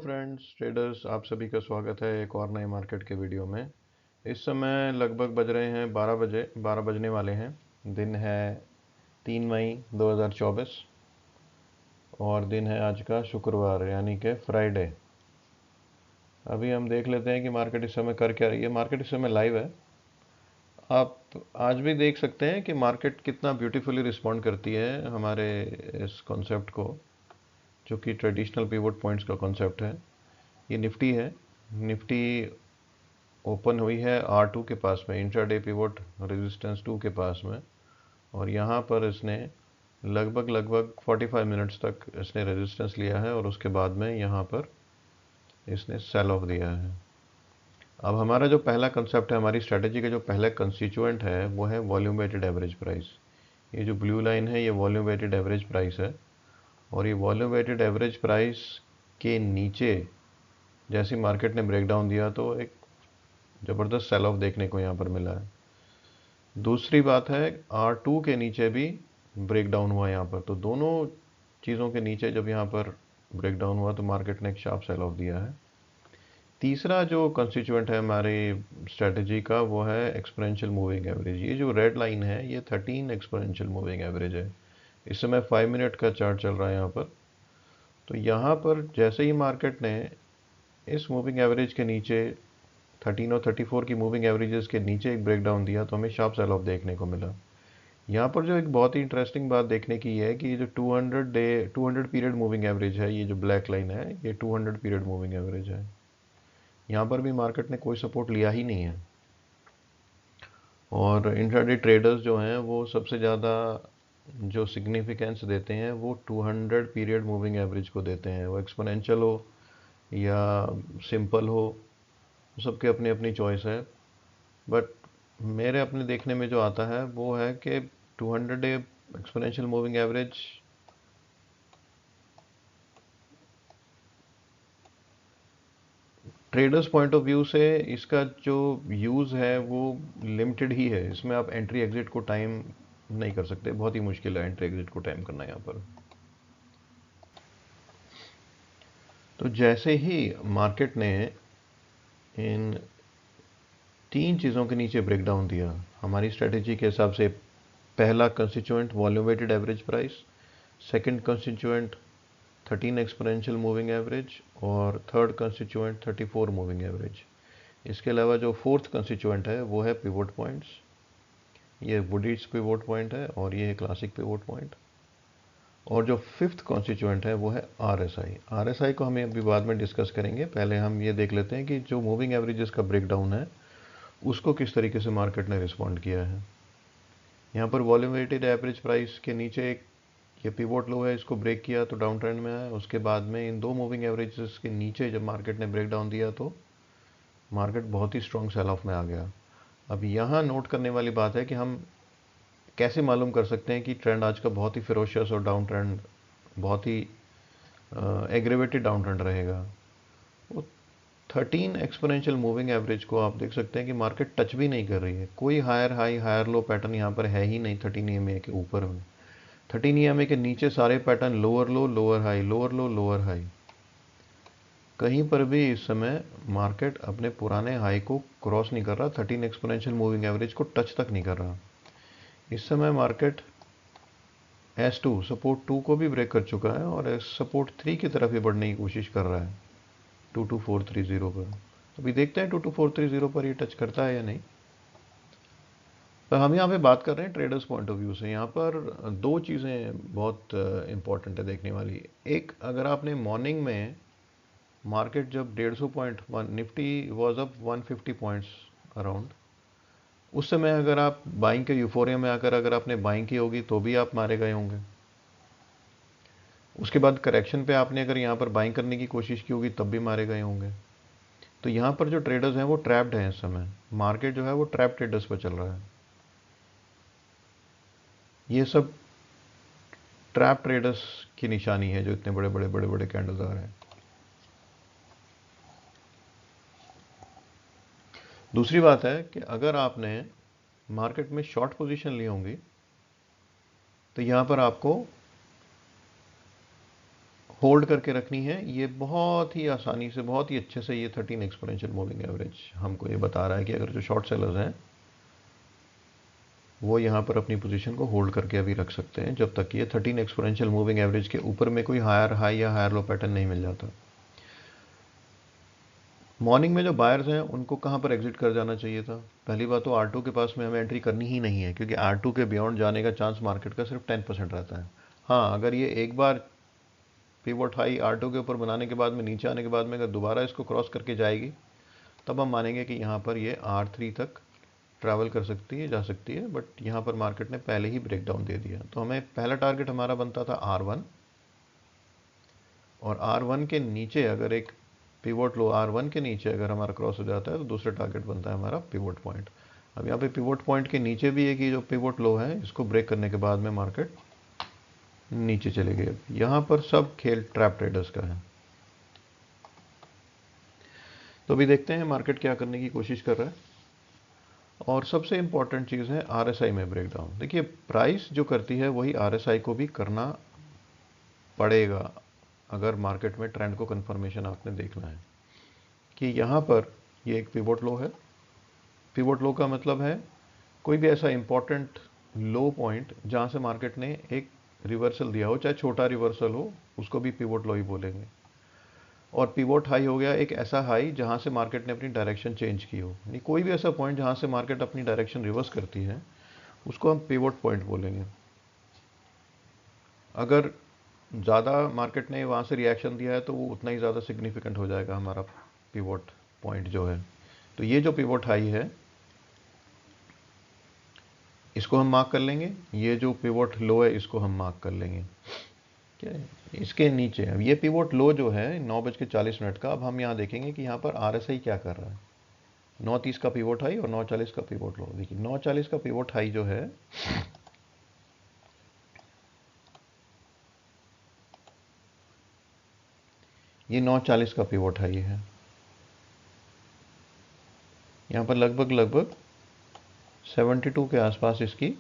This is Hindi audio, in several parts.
फ्रेंड्स ट्रेडर्स, आप सभी का स्वागत है एक और नए मार्केट के वीडियो में। इस समय लगभग बज रहे हैं 12 बजने वाले हैं। दिन है 3 मई 2024 और दिन है आज का शुक्रवार यानी कि फ्राइडे। अभी हम देख लेते हैं कि मार्केट इस समय कर क्या रही है। मार्केट इस समय लाइव है। आप आज भी देख सकते हैं कि मार्केट कितना ब्यूटीफुली रिस्पॉन्ड करती है हमारे इस कॉन्सेप्ट को, जो कि ट्रेडिशनल पिवट पॉइंट्स का कॉन्सेप्ट है। ये निफ्टी है। निफ्टी ओपन हुई है R2 के पास में, इंट्राडे पिवट रेजिस्टेंस 2 के पास में, और यहाँ पर इसने लगभग 45 मिनट्स तक इसने रेजिस्टेंस लिया है और उसके बाद में यहाँ पर इसने सेल ऑफ दिया है। अब हमारा जो पहला कंसेप्ट है, हमारी स्ट्रेटेजी का जो पहला कंस्टिट्यूएंट है वो है वॉल्यूम वेटेड एवरेज प्राइस। ये जो ब्लू लाइन है ये वॉल्यूम वेटेड एवरेज प्राइस है, और ये वॉल्यूम वेटेड एवरेज प्राइस के नीचे जैसे मार्केट ने ब्रेकडाउन दिया तो एक ज़बरदस्त सेल ऑफ देखने को यहाँ पर मिला है। दूसरी बात है R2 के नीचे भी ब्रेकडाउन हुआ यहाँ पर, तो दोनों चीज़ों के नीचे जब यहाँ पर ब्रेकडाउन हुआ तो मार्केट ने एक शार्प सेल ऑफ दिया है। तीसरा जो कंस्टिट्यूएंट है हमारी स्ट्रेटजी का वो है एक्सपोनेंशियल मूविंग एवरेज। ये जो रेड लाइन है ये 13 एक्सपोनेंशियल मूविंग एवरेज है। इस समय 5 मिनट का चार्ट चल रहा है यहाँ पर। तो यहाँ पर जैसे ही मार्केट ने इस मूविंग एवरेज के नीचे 13 और 34 की मूविंग एवरेजेस के नीचे एक ब्रेकडाउन दिया तो हमें शार्प सेल ऑफ देखने को मिला। यहाँ पर जो एक बहुत ही इंटरेस्टिंग बात देखने की है कि ये जो 200 पीरियड मूविंग एवरेज है, ये जो ब्लैक लाइन है ये 200 पीरियड मूविंग एवरेज है। यहाँ पर भी मार्केट ने कोई सपोर्ट लिया ही नहीं है, और इंट्राडे ट्रेडर्स जो हैं वो सबसे ज़्यादा जो सिग्निफिकेंस देते हैं वो 200 पीरियड मूविंग एवरेज को देते हैं। वो एक्सपोनेंशियल हो या सिंपल हो, सबके अपनी अपनी चॉइस है। बट मेरे अपने देखने में जो आता है वो है कि 200 day exponential moving average traders point of view से इसका जो यूज़ है वो लिमिटेड ही है। इसमें आप एंट्री एग्जिट को टाइम नहीं कर सकते, बहुत ही मुश्किल है एंट्री एग्जिट को टाइम करना यहाँ पर। तो जैसे ही मार्केट ने इन तीन चीज़ों के नीचे ब्रेकडाउन दिया, हमारी स्ट्रेटेजी के हिसाब से पहला constituent volume weighted average price, second constituent 13 exponential moving average, और थर्ड कंस्टिट्यूएंट 34 मूविंग एवरेज। इसके अलावा जो फोर्थ कंस्टिट्यूएंट है वो है पिवोट पॉइंट्स। ये वुडीज पिवोट पॉइंट है और ये क्लासिक पिवोट पॉइंट। और जो फिफ्थ कॉन्स्टिट्यूएंट है वो है RSI। RSI को हमें अभी बाद में डिस्कस करेंगे, पहले हम ये देख लेते हैं कि जो मूविंग एवरेजेस का ब्रेकडाउन है उसको किस तरीके से मार्केट ने रिस्पॉन्ड किया है। यहाँ पर वॉल्यूम वेटेड एवरेज प्राइस के नीचे एक ये पिवोट लो है, इसको ब्रेक किया तो डाउन ट्रेंड में आया। उसके बाद में इन दो मूविंग एवरेजेस के नीचे जब मार्केट ने ब्रेकडाउन दिया तो मार्केट बहुत ही स्ट्रॉन्ग सेल ऑफ में आ गया। अब यहाँ नोट करने वाली बात है कि हम कैसे मालूम कर सकते हैं कि ट्रेंड आज का बहुत ही फिरोशियस और डाउन ट्रेंड, बहुत ही एग्रेवेटेड डाउन ट्रेंड रहेगा। वो 13 एक्सपोनेंशियल मूविंग एवरेज को आप देख सकते हैं कि मार्केट टच भी नहीं कर रही है। कोई higher high higher low pattern यहाँ पर है ही नहीं 13 EMA के ऊपर में। 13 EMA के नीचे सारे पैटर्न लोअर लो लोअर हाई, लोअर लो लोअर हाई। कहीं पर भी इस समय मार्केट अपने पुराने हाई को क्रॉस नहीं कर रहा, 13 एक्सपोनेंशियल मूविंग एवरेज को टच तक नहीं कर रहा। इस समय मार्केट S2 सपोर्ट 2 को भी ब्रेक कर चुका है और सपोर्ट 3 की तरफ ही बढ़ने की कोशिश कर रहा है 22430 पर। अभी देखते हैं 22430 पर ये टच करता है या नहीं। पर हम यहाँ पे बात कर रहे हैं ट्रेडर्स पॉइंट ऑफ व्यू से। यहाँ पर दो चीज़ें बहुत इंपॉर्टेंट है देखने वाली। एक, अगर आपने मॉर्निंग में मार्केट जब 150 point, Nifty was up 150 points around, उस समय अगर आप बाइंग के यूफोरिया में आकर अगर आपने बाइंग की होगी तो भी आप मारे गए होंगे। उसके बाद करेक्शन पे आपने अगर यहाँ पर बाइंग करने की कोशिश की होगी तब भी मारे गए होंगे। तो यहाँ पर जो ट्रेडर्स हैं वो ट्रैप्ड हैं इस समय। मार्केट जो है वो ट्रैप ट्रेडर्स पर चल रहा है। ये सब ट्रैप ट्रेडर्स की निशानी है जो इतने बड़े बड़े कैंडल्स आ रहे हैं। दूसरी बात है कि अगर आपने मार्केट में शॉर्ट पोजीशन ली होंगी तो यहाँ पर आपको होल्ड करके रखनी है। ये बहुत ही आसानी से, बहुत ही अच्छे से ये 13 एक्सपोनेंशियल मूविंग एवरेज हमको ये बता रहा है कि अगर जो शॉर्ट सेलर्स हैं वो यहाँ पर अपनी पोजीशन को होल्ड करके अभी रख सकते हैं जब तक ये 13 एक्सपोनेंशियल मूविंग एवरेज के ऊपर में कोई हायर हाई या हायर लो पैटर्न नहीं मिल जाता। मॉर्निंग में जो बायर्स हैं उनको कहाँ पर एग्जिट कर जाना चाहिए था? पहली बात तो R2 के पास में हमें एंट्री करनी ही नहीं है, क्योंकि R2 के बियॉन्ड जाने का चांस मार्केट का सिर्फ 10% रहता है। हाँ, अगर ये एक बार पिवट हाई R2 के ऊपर बनाने के बाद में नीचे आने के बाद में अगर दोबारा इसको क्रॉस करके जाएगी, तब हम मानेंगे कि यहाँ पर ये R3 तक ट्रैवल कर सकती है, जा सकती है। बट यहाँ पर मार्केट ने पहले ही ब्रेक डाउन दे दिया, तो हमें पहला टारगेट हमारा बनता था R1, और R1 के नीचे अगर एक पिवट लो R1 के नीचे अगर हमारा क्रॉस हो जाता है तो दूसरा टारगेट बनता है हमारा पिवट पॉइंट। अब यहाँ पे पिवट पॉइंट के नीचे भी है कि जो पिवट लो है इसको ब्रेक करने के बाद में मार्केट नीचे चले गए। यहाँ पर सब खेल ट्रैप ट्रेडर्स का है। तो अभी देखते हैं मार्केट क्या करने की कोशिश कर रहा है। और सबसे इंपॉर्टेंट चीज़ है RSI में ब्रेकडाउन। देखिए, प्राइस जो करती है वही RSI को भी करना पड़ेगा अगर मार्केट में ट्रेंड को कंफर्मेशन आपने देखना है। कि यहाँ पर ये एक पिवट लो है। पिवट लो का मतलब है कोई भी ऐसा इंपॉर्टेंट लो पॉइंट जहाँ से मार्केट ने एक रिवर्सल दिया हो, चाहे छोटा रिवर्सल हो, उसको भी पिवट लो ही बोलेंगे। और पिवट हाई हो गया एक ऐसा हाई जहाँ से मार्केट ने अपनी डायरेक्शन चेंज की हो। यानी कोई भी ऐसा पॉइंट जहाँ से मार्केट अपनी डायरेक्शन रिवर्स करती है उसको हम पिवट पॉइंट बोलेंगे। अगर ज़्यादा मार्केट ने वहाँ से रिएक्शन दिया है तो वो उतना ही ज़्यादा सिग्निफिकेंट हो जाएगा हमारा पिवट पॉइंट जो है। तो ये जो पिवट हाई है इसको हम मार्क कर लेंगे, ये जो पिवट लो है इसको हम मार्क कर लेंगे। क्या है इसके नीचे? अब ये पिवट लो जो है 9:40 का, अब हम यहाँ देखेंगे कि यहाँ पर RSI क्या कर रहा है। 9:30 का पिवट हाई और 9:40 का पिवट लो। देखिए 9:40 का पिवट हाई जो है ये 9:40 का पिवट हाई है। यहाँ पर लगभग 72 के आसपास इसकी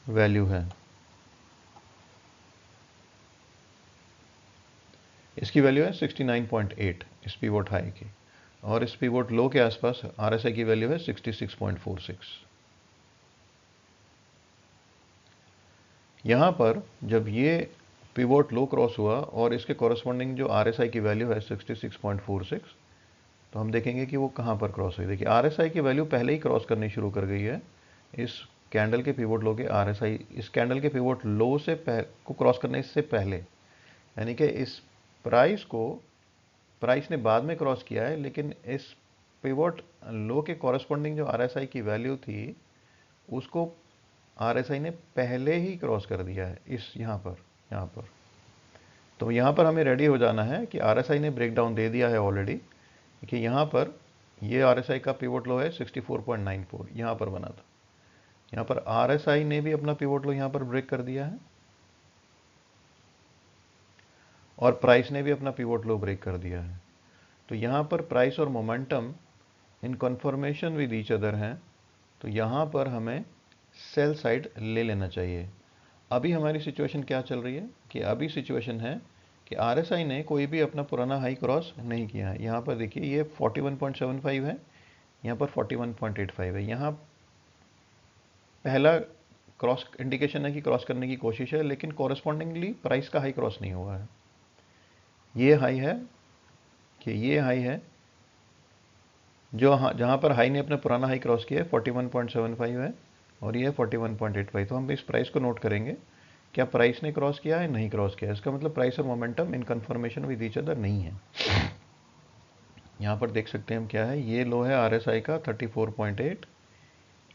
वैल्यू है। इसकी वैल्यू है 69.8 इस पिवट हाई की, और इस पिवट लो के आसपास RSI की वैल्यू है 66.46। यहाँ पर जब ये पिवट लो क्रॉस हुआ और इसके कॉरस्पॉन्डिंग जो RSI की वैल्यू है 66.46, तो हम देखेंगे कि वो कहाँ पर क्रॉस हुई। देखिए RSI की वैल्यू पहले ही क्रॉस करनी शुरू कर गई है इस कैंडल के पिवट लो के RSI, इस कैंडल के पिवट लो से को क्रॉस करने से पहले। यानी कि इस प्राइस ने बाद में क्रॉस किया है, लेकिन इस पिवट लो के कॉरस्पॉन्डिंग जो RSI की वैल्यू थी उसको RSI ने पहले ही क्रॉस कर दिया है इस यहाँ पर। तो यहाँ पर हमें रेडी हो जाना है कि RSI ने ब्रेक डाउन दे दिया है ऑलरेडी, कि यहाँ पर ये RSI का पिवट लो है 64.94 यहाँ पर बना था। यहाँ पर RSI ने भी अपना पिवट लो यहाँ पर ब्रेक कर दिया है और प्राइस ने भी अपना पिवट लो ब्रेक कर दिया है। तो यहाँ पर प्राइस और momentum in confirmation with each other हैं, तो यहाँ पर हमें सेल साइड ले लेना चाहिए। अभी हमारी सिचुएशन क्या चल रही है कि अभी सिचुएशन है कि RSI ने कोई भी अपना पुराना हाई क्रॉस नहीं किया है। यहाँ पर देखिए ये 41.75 है, यहाँ पर 41.85 है। यहाँ पहला क्रॉस इंडिकेशन है कि क्रॉस करने की कोशिश है, लेकिन कॉरस्पॉन्डिंगली प्राइस का हाई क्रॉस नहीं हुआ है। ये हाई है कि ये हाई है जो जहाँ पर हाई ने अपना पुराना हाई क्रॉस किया है 41.75 है, और ये 41.85। तो हम इस प्राइस को नोट करेंगे, क्या प्राइस ने क्रॉस किया है? नहीं क्रॉस किया। इसका मतलब प्राइस और momentum in confirmation with each other नहीं है। यहाँ पर देख सकते हैं हम क्या है, ये लो है RSI का 34.8,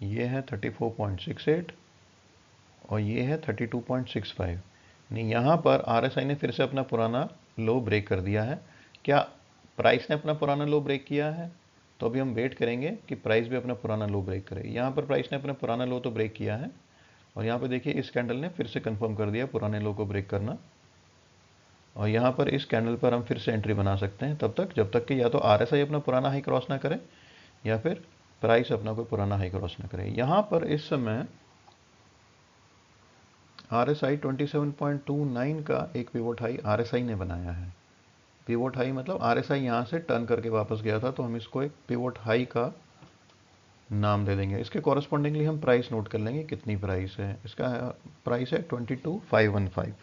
ये है 34.68 और ये है 32.65। नहीं, यहाँ पर RSI ने फिर से अपना पुराना लो ब्रेक कर दिया है। क्या प्राइस ने अपना पुराना लो ब्रेक किया है? तो अभी हम वेट करेंगे कि प्राइस भी अपना पुराना लो ब्रेक करे। यहाँ पर प्राइस ने अपना पुराना लो तो ब्रेक किया है, और यहाँ पर देखिए इस कैंडल ने फिर से कंफर्म कर दिया पुराने लो को ब्रेक करना। और यहाँ पर इस कैंडल पर हम फिर से एंट्री बना सकते हैं तब तक जब तक कि या तो RSI अपना पुराना हाई क्रॉस ना करे या फिर प्राइस अपना कोई पुराना हाई क्रॉस ना करे। यहाँ पर इस समय RSI 27.29 का एक पिवोट हाई RSI ने बनाया है। पिवोट हाई मतलब RSI यहाँ से टर्न करके वापस गया था, तो हम इसको एक पिवोट हाई का नाम दे देंगे। इसके कॉरस्पॉन्डिंगली हम प्राइस नोट कर लेंगे, कितनी प्राइस है। इसका प्राइस है 22,515।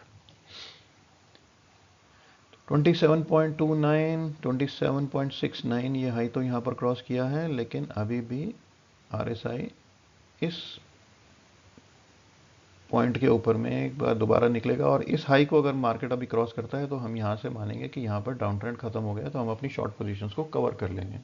27.29, 27.69 ये हाई तो यहाँ पर क्रॉस किया है, लेकिन अभी भी RSI इस पॉइंट के ऊपर में एक बार दोबारा निकलेगा, और इस हाई को अगर मार्केट अभी क्रॉस करता है तो हम यहाँ से मानेंगे कि यहाँ पर डाउन ट्रेंड खत्म हो गया, तो हम अपनी शॉर्ट पोजीशंस को कवर कर लेंगे।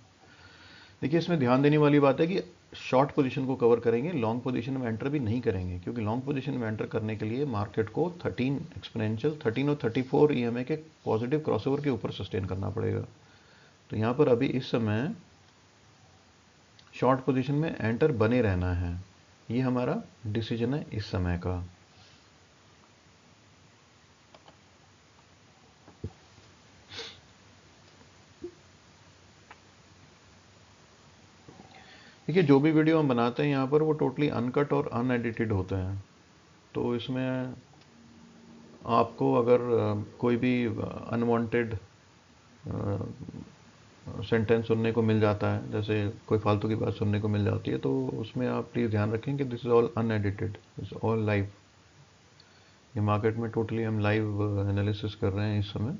देखिए, इसमें ध्यान देने वाली बात है कि शॉर्ट पोजीशन को कवर करेंगे, लॉन्ग पोजीशन में एंटर भी नहीं करेंगे, क्योंकि लॉन्ग पोजीशन में एंटर करने के लिए मार्केट को 13 एक्सपोनेंशियल 13 और 34 EMA के पॉजिटिव क्रॉसओवर के ऊपर सस्टेन करना पड़ेगा। तो यहाँ पर अभी इस समय शॉर्ट पोजीशन में एंटर बने रहना है, ये हमारा डिसीजन है इस समय का। देखिए, जो भी वीडियो हम बनाते हैं यहाँ पर वो टोटली अनकट और अनएडिटेड होते हैं, तो इसमें आपको अगर कोई भी अनवांटेड सेंटेंस सुनने को मिल जाता है, जैसे कोई फालतू की बात सुनने को मिल जाती है, तो उसमें आप प्लीज़ ध्यान रखें कि this is all unedited, this all live. ये मार्केट में टोटली हम लाइव एनालिसिस कर रहे हैं इस समय,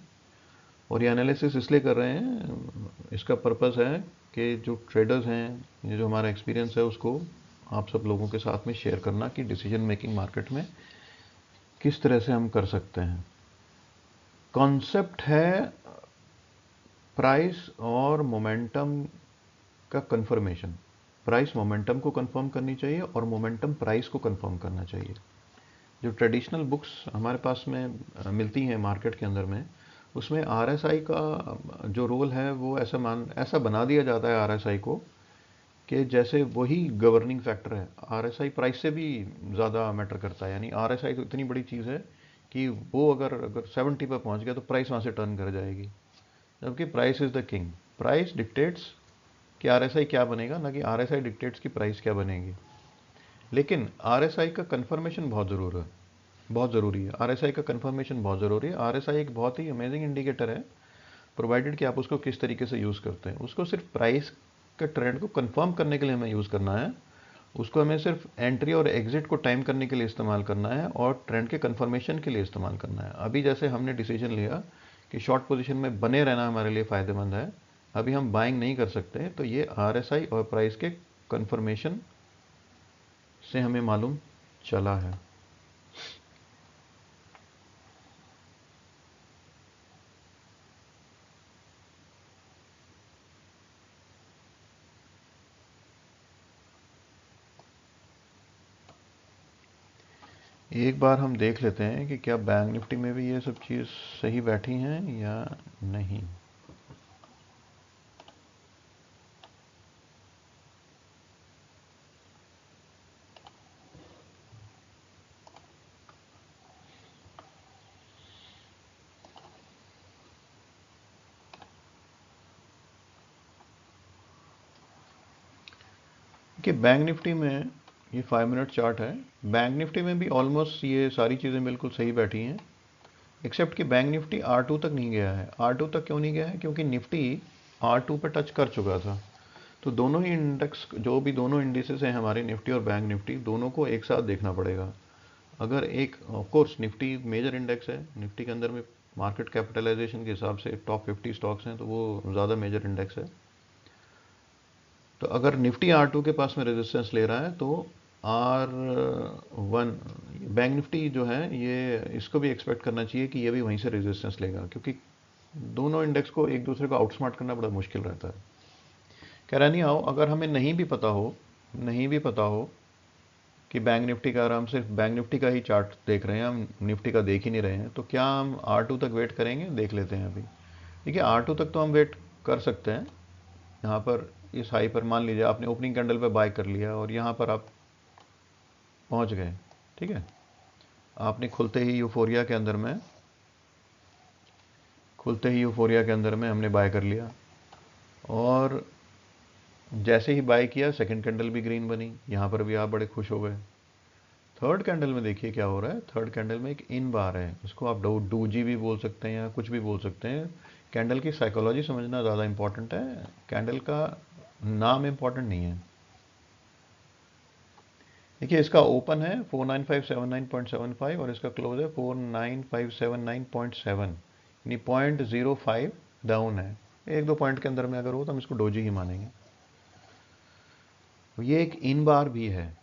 और ये एनालिसिस इसलिए कर रहे हैं, इसका पर्पस है कि जो ट्रेडर्स हैं, ये जो हमारा एक्सपीरियंस है उसको आप सब लोगों के साथ में शेयर करना कि डिसीजन मेकिंग मार्केट में किस तरह से हम कर सकते हैं। कॉन्सेप्ट है प्राइस और मोमेंटम का कंफर्मेशन। प्राइस मोमेंटम को कंफर्म करनी चाहिए और मोमेंटम प्राइस को कंफर्म करना चाहिए। जो ट्रेडिशनल बुक्स हमारे पास में मिलती हैं मार्केट के अंदर में, उसमें RSI का जो रोल है वो ऐसा बना दिया जाता है RSI को कि जैसे वही गवर्निंग फैक्टर है। RSI प्राइस से भी ज़्यादा मैटर करता है, यानी RSI तो इतनी बड़ी चीज़ है कि वो अगर 70 पर पहुंच गया तो प्राइस वहाँ से टर्न कर जाएगी, जबकि price is the king. Price dictates कि RSI क्या बनेगा, ना कि RSI डिक्टेट्स की प्राइस क्या बनेगी। लेकिन RSI का कंफर्मेशन बहुत ज़रूरी है। RSI का कंफर्मेशन बहुत ज़रूरी है। RSI एक बहुत ही अमेजिंग इंडिकेटर है, प्रोवाइडेड कि आप उसको किस तरीके से यूज़ करते हैं। उसको सिर्फ प्राइस का ट्रेंड को कंफर्म करने के लिए हमें यूज़ करना है, उसको हमें सिर्फ एंट्री और एग्जिट को टाइम करने के लिए इस्तेमाल करना है, और ट्रेंड के कंफर्मेशन के लिए इस्तेमाल करना है। अभी जैसे हमने डिसीजन लिया कि शॉर्ट पोजीशन में बने रहना हमारे लिए फ़ायदेमंद है, अभी हम बाइंग नहीं कर सकते, तो ये RSI और प्राइस के कंफर्मेशन से हमें मालूम चला है। एक बार हम देख लेते हैं कि क्या बैंक निफ्टी में भी ये सब चीज़ सही बैठी हैं या नहीं। कि बैंक निफ्टी में ये 5 मिनट चार्ट है, बैंक निफ्टी में भी ऑलमोस्ट ये सारी चीज़ें बिल्कुल सही बैठी हैं, एक्सेप्ट कि बैंक निफ्टी R2 तक नहीं गया है। R2 तक क्यों नहीं गया है? क्योंकि निफ्टी R2 पर टच कर चुका था। तो दोनों ही इंडेक्स, जो भी दोनों इंडिसेस हैं हमारे, निफ्टी और बैंक निफ्टी, दोनों को एक साथ देखना पड़ेगा। अगर एक, of course Nifty major index है, निफ्टी के अंदर में मार्केट कैपिटलाइजेशन के हिसाब से टॉप 50 स्टॉक्स हैं, तो वो ज़्यादा मेजर इंडेक्स है। तो अगर निफ्टी R2 के पास में रेजिस्टेंस ले रहा है, तो R1 बैंक निफ्टी जो है, ये इसको भी एक्सपेक्ट करना चाहिए कि ये भी वहीं से रेजिस्टेंस लेगा, क्योंकि दोनों इंडेक्स को एक दूसरे को आउटस्मार्ट करना बड़ा मुश्किल रहता है। कह रहा नहीं आओ, अगर हमें नहीं भी पता हो कि बैंक निफ्टी का, हम सिर्फ बैंक निफ्टी का ही चार्ट देख रहे हैं, हम निफ्टी का देख ही नहीं रहे हैं, तो क्या हम R2 तक वेट करेंगे? देख लेते हैं अभी। देखिए, R2 तक तो हम वेट कर सकते हैं। यहाँ पर इस हाई पर मान लीजिए आपने ओपनिंग कैंडल पे बाय कर लिया और यहाँ पर आप पहुँच गए, ठीक है। आपने खुलते ही यूफोरिया के अंदर में हमने बाय कर लिया, और जैसे ही बाय किया सेकंड कैंडल भी ग्रीन बनी, यहाँ पर भी आप बड़े खुश हो गए। थर्ड कैंडल में देखिए क्या हो रहा है। थर्ड कैंडल में एक इन बार है, इसको आप डूजी भी बोल सकते हैं या कुछ भी बोल सकते हैं। कैंडल की साइकोलॉजी समझना ज़्यादा इंपॉर्टेंट है, कैंडल का नाम इंपॉर्टेंट नहीं है। देखिए इसका ओपन है 49579.75 और इसका क्लोज है 49579.7, यानी 0.05 डाउन है। एक दो पॉइंट के अंदर में अगर हो तो हम इसको डोजी ही मानेंगे। ये एक इन बार भी है,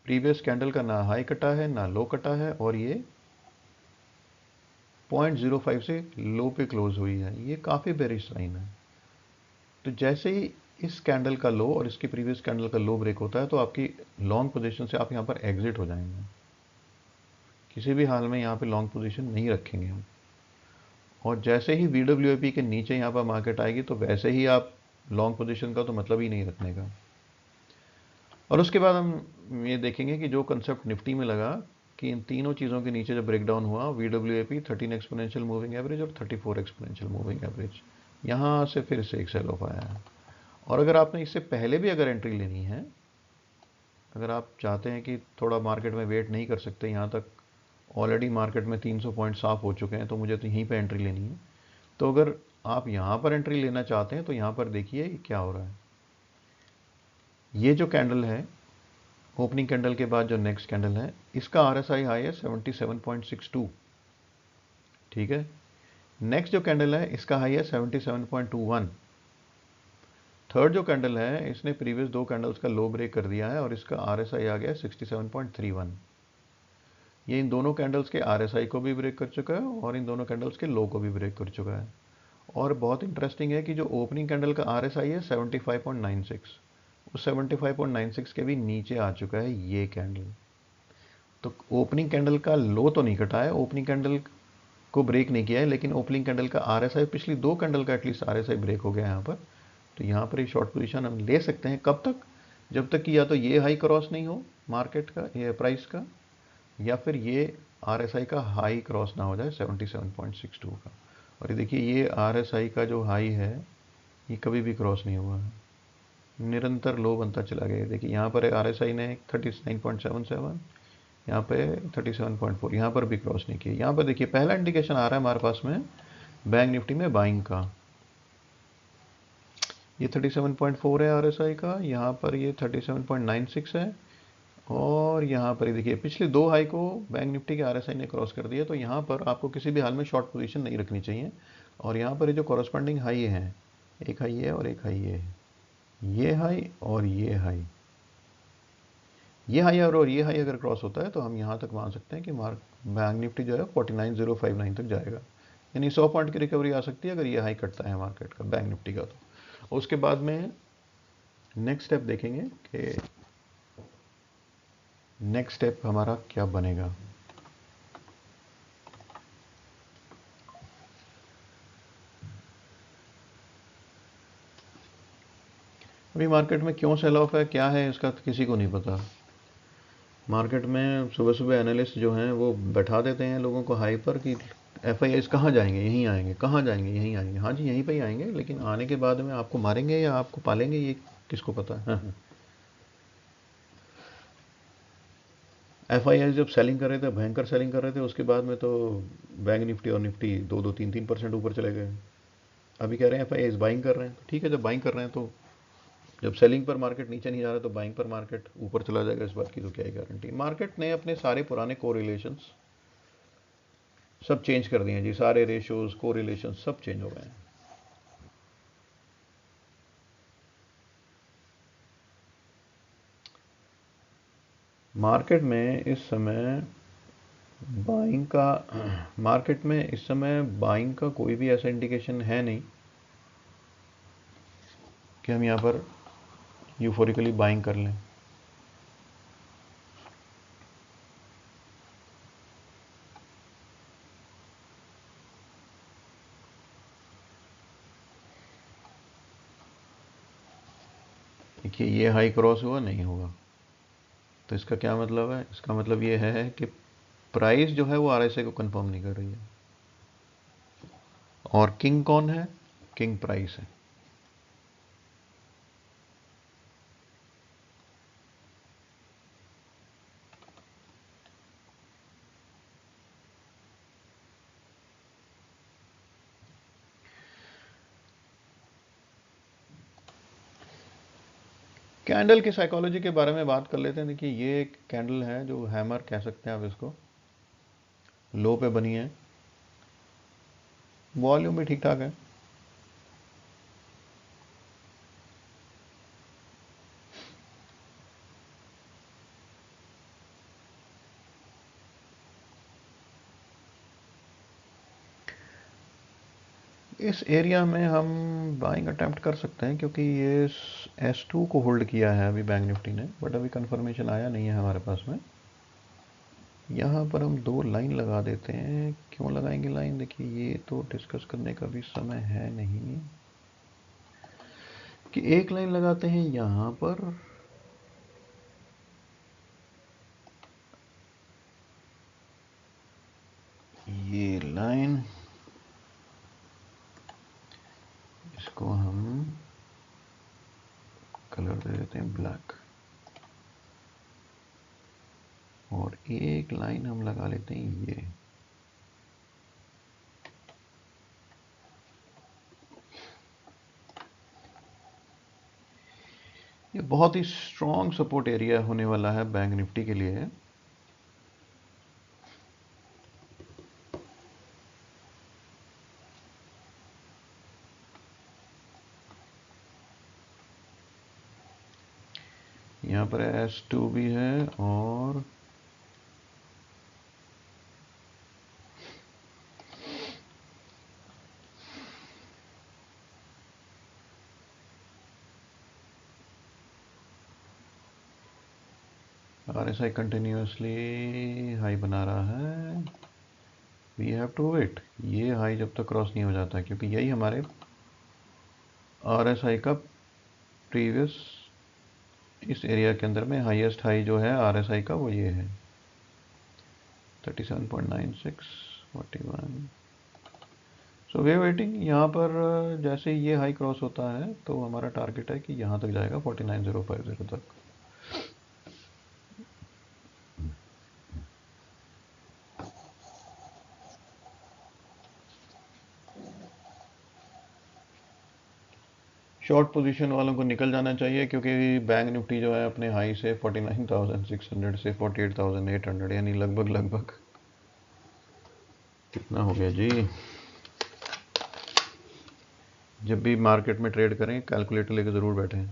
प्रीवियस कैंडल का ना हाई कटा है ना लो कटा है और ये 0.05 से लो पे क्लोज हुई है, ये काफ़ी बेरिश साइन है। तो जैसे ही इस कैंडल का लो और इसकी प्रीवियस कैंडल का लो ब्रेक होता है तो आपकी लॉन्ग पोजीशन से आप यहाँ पर एग्जिट हो जाएंगे। किसी भी हाल में यहाँ पे लॉन्ग पोजीशन नहीं रखेंगे हम। और जैसे ही VWAP के नीचे यहाँ पर मार्केट आएगी तो वैसे ही आप लॉन्ग पोजीशन का तो मतलब ही नहीं रखने का। और उसके बाद हम ये देखेंगे कि जो कंसेप्ट निफ्टी में लगा कि इन तीनों चीज़ों के नीचे जब ब्रेकडाउन हुआ, VWAP 13 एक्सपोनेंशियल मूविंग एवरेज और 34 एक्सपोनेंशियल मूविंग एवरेज, यहाँ से फिर से एक सेल ऑफ आया है। और अगर आपने इससे पहले भी अगर एंट्री लेनी है, अगर आप चाहते हैं कि थोड़ा मार्केट में वेट नहीं कर सकते, यहाँ तक ऑलरेडी मार्केट में 300 पॉइंट साफ हो चुके हैं तो मुझे तो यहीं पे एंट्री लेनी है, तो अगर आप यहाँ पर एंट्री लेना चाहते हैं तो यहाँ पर देखिए क्या हो रहा है। ये जो कैंडल है, ओपनिंग कैंडल के बाद जो नेक्स्ट कैंडल है, इसका RSI हाई है 77.62, ठीक है। नेक्स्ट जो कैंडल है इसका हाई है 77.21। थर्ड जो कैंडल है इसने प्रीवियस दो कैंडल्स का लो ब्रेक कर दिया है और इसका RSI आ गया 67.31। ये इन दोनों कैंडल्स के RSI को भी ब्रेक कर चुका है और इन दोनों कैंडल्स के लो को भी ब्रेक कर चुका है। और बहुत इंटरेस्टिंग है कि जो ओपनिंग कैंडल का RSI है 75.96, उस 75.96 के भी नीचे आ चुका है ये कैंडल। तो ओपनिंग कैंडल का लो तो नहीं कटा है, ओपनिंग कैंडल को ब्रेक नहीं किया है, लेकिन ओपनिंग कैंडल का RSI, पिछली दो कैंडल का एटलीस्ट RSI ब्रेक हो गया यहाँ पर। तो यहाँ पर एक शॉर्ट पोजीशन हम ले सकते हैं। कब तक? जब तक कि या तो ये हाई क्रॉस नहीं हो मार्केट का, ये प्राइस का, या फिर ये RSI का हाई क्रॉस ना हो जाए 77.62 का। और ये देखिए ये RSI का जो हाई है ये कभी भी क्रॉस नहीं हुआ है, निरंतर लो बनता चला गया। देखिए यहाँ पर RSI ने 39.77, यहाँ पे 37.4, यहाँ पर भी क्रॉस नहीं किया। यहाँ पर देखिए पहला इंडिकेशन आ रहा है हमारे पास में बैंक निफ्टी में बाइंग का। ये 37.4 है RSI का, यहाँ पर ये 37.96 है और यहाँ पर देखिए पिछले दो हाई को बैंक निफ्टी के RSI ने क्रॉस कर दिया। तो यहाँ पर आपको किसी भी हाल में शॉर्ट पोजीशन नहीं रखनी चाहिए। और यहाँ पर ये जो कॉरस्पॉन्डिंग हाई है, एक हाई है और एक हाई है, ये हाई और ये हाई, ये हाई और ये हाई अगर क्रॉस होता है तो हम यहाँ तक मान सकते हैं कि बैंक निफ्टी जो है 49059 तक जाएगा, यानी 100 पॉइंट की रिकवरी आ सकती है अगर ये हाई कटता है मार्केट का, बैंक निफ्टी का। तो उसके बाद में नेक्स्ट स्टेप देखेंगे कि नेक्स्ट स्टेप हमारा क्या बनेगा। अभी मार्केट में क्यों सेल ऑफ है, क्या है इसका तो किसी को नहीं पता। मार्केट में सुबह सुबह एनालिस्ट जो हैं वो बैठा देते हैं लोगों को हाई पर कि FIIs कहाँ जाएंगे, यहीं आएंगे, कहाँ जाएंगे, यहीं आएंगे। हाँ जी यहीं पे ही आएंगे, लेकिन आने के बाद में आपको मारेंगे या आपको पालेंगे ये किसको पता है। FIIs जब सेलिंग कर रहे थे, भयंकर सेलिंग कर रहे थे, उसके बाद में तो बैंक निफ्टी और निफ्टी 2-3% ऊपर चले गए। अभी कह रहे हैं FIIs बाइंग कर रहे हैं। ठीक है, जब बाइंग कर रहे हैं तो जब सेलिंग पर मार्केट नीचे नहीं जा रहा तो बाइंग पर मार्केट ऊपर चला जाएगा, इस बात की तो क्या ही गारंटी। मार्केट ने अपने सारे पुराने कोरिलेशंस सब चेंज कर दिए हैं जी, सारे रेशियोज कोरिलेशन सब चेंज हो गए हैं। मार्केट में इस समय बाइंग का मार्केट में इस समय बाइंग का कोई भी ऐसा इंडिकेशन है नहीं कि हम यहाँ पर यूफोरिकली बाइंग कर लें। देखिए ये हाई क्रॉस हुआ नहीं होगा, तो इसका क्या मतलब है? इसका मतलब ये है कि प्राइस जो है वो RSI को कंफर्म नहीं कर रही है। और किंग कौन है? किंग प्राइस है। कैंडल की साइकोलॉजी के बारे में बात कर लेते हैं। देखिए ये एक कैंडल है जो हैमर कह सकते हैं आप इसको, लो पे बनी है, वॉल्यूम भी ठीक ठाक है। इस एरिया में हम बाइंग अटेम्प्ट कर सकते हैं क्योंकि ये S2 को होल्ड किया है अभी बैंक निफ्टी ने, बट अभी कंफर्मेशन आया नहीं है हमारे पास में। यहाँ पर हम 2 लाइन लगा देते हैं। क्यों लगाएंगे लाइन, देखिए ये तो डिस्कस करने का भी समय है नहीं कि एक लाइन लगाते हैं यहाँ पर, ये लाइन, इसको हम कलर दे देते हैं ब्लैक, और एक लाइन हम लगा लेते हैं ये बहुत ही स्ट्रॉन्ग सपोर्ट एरिया होने वाला है बैंक निफ्टी के लिए। यहाँ पर S2 भी है और RSI कंटिन्यूसली हाई बना रहा है। वी हैव टू वेट, ये हाई जब तक क्रॉस नहीं हो जाता, क्योंकि यही हमारे RSI का प्रीवियस, इस एरिया के अंदर में हाईएस्ट हाई जो है RSI का वो ये है 37.96 41। सो वे वेटिंग। यहाँ पर जैसे ये हाई क्रॉस होता है तो हमारा टारगेट है कि यहाँ तक जाएगा 49050 तक। शॉर्ट पोजीशन वालों को निकल जाना चाहिए, क्योंकि बैंक निफ्टी जो है अपने हाई से 49,600 से 48,800, यानी लगभग लगभग कितना हो गया जी। जब भी मार्केट में ट्रेड करें कैलकुलेटर लेकर ज़रूर बैठें।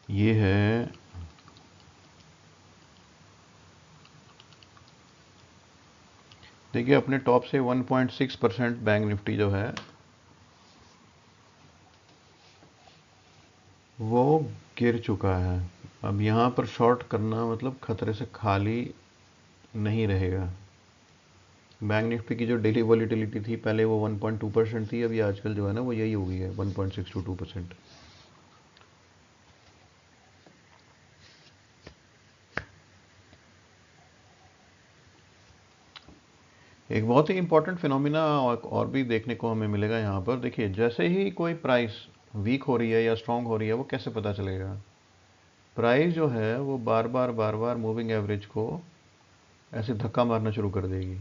ये है देखिए अपने टॉप से 1.6% बैंक निफ्टी जो है वो गिर चुका है। अब यहाँ पर शॉर्ट करना मतलब खतरे से खाली नहीं रहेगा। बैंक निफ्टी की जो डेली वॉलीटिलिटी थी पहले वो 1.2% थी, अभी आजकल जो है ना वो यही हो गई है 1.6 to 2%। एक बहुत ही इंपॉर्टेंट फिनोमिना और भी देखने को हमें मिलेगा यहाँ पर। देखिए जैसे ही कोई प्राइस वीक हो रही है या स्ट्रांग हो रही है, वो कैसे पता चलेगा। प्राइस जो है वो बार बार मूविंग एवरेज को ऐसे धक्का मारना शुरू कर देगी।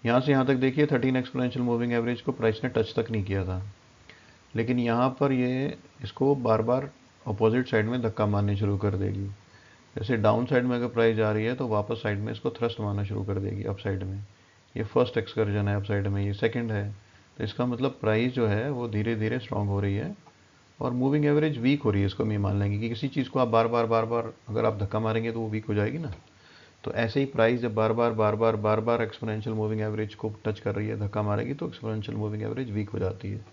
यहाँ से यहाँ तक देखिए 13 एक्सपोनेंशियल मूविंग एवरेज को प्राइस ने टच तक नहीं किया था, लेकिन यहाँ पर ये इसको बार बार अपोजिट साइड में धक्का मारने शुरू कर देगी। जैसे डाउन साइड में अगर प्राइस जा रही है तो वापस साइड में इसको थ्रस्ट मारना शुरू कर देगी अप साइड में। ये फर्स्ट एक्सकर्जन है अप साइड में, ये सेकंड है। तो इसका मतलब प्राइस जो है वो धीरे धीरे स्ट्रांग हो रही है और मूविंग एवरेज वीक हो रही है। इसको हम ये मान लेंगे कि किसी चीज़ को आप बार बार अगर आप धक्का मारेंगे तो वो वीक हो जाएगी ना। तो ऐसे ही प्राइस जब बार बार एक्सपोनेंशियल मूविंग एवरेज को टच कर रही है, धक्का मारेगी, तो एक्सपोनेंशियल मूविंग एवरेज वीक हो जाती है।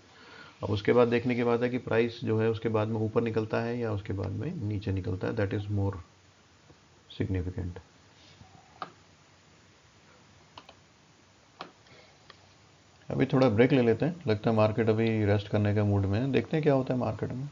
अब उसके बाद देखने के बाद है कि प्राइस जो है उसके बाद में ऊपर निकलता है या उसके बाद में नीचे निकलता है, दैट इज़ मोर सिग्निफिकेंट। अभी थोड़ा ब्रेक ले लेते हैं, लगता है मार्केट अभी रेस्ट करने का मूड में है। देखते हैं क्या होता है मार्केट में।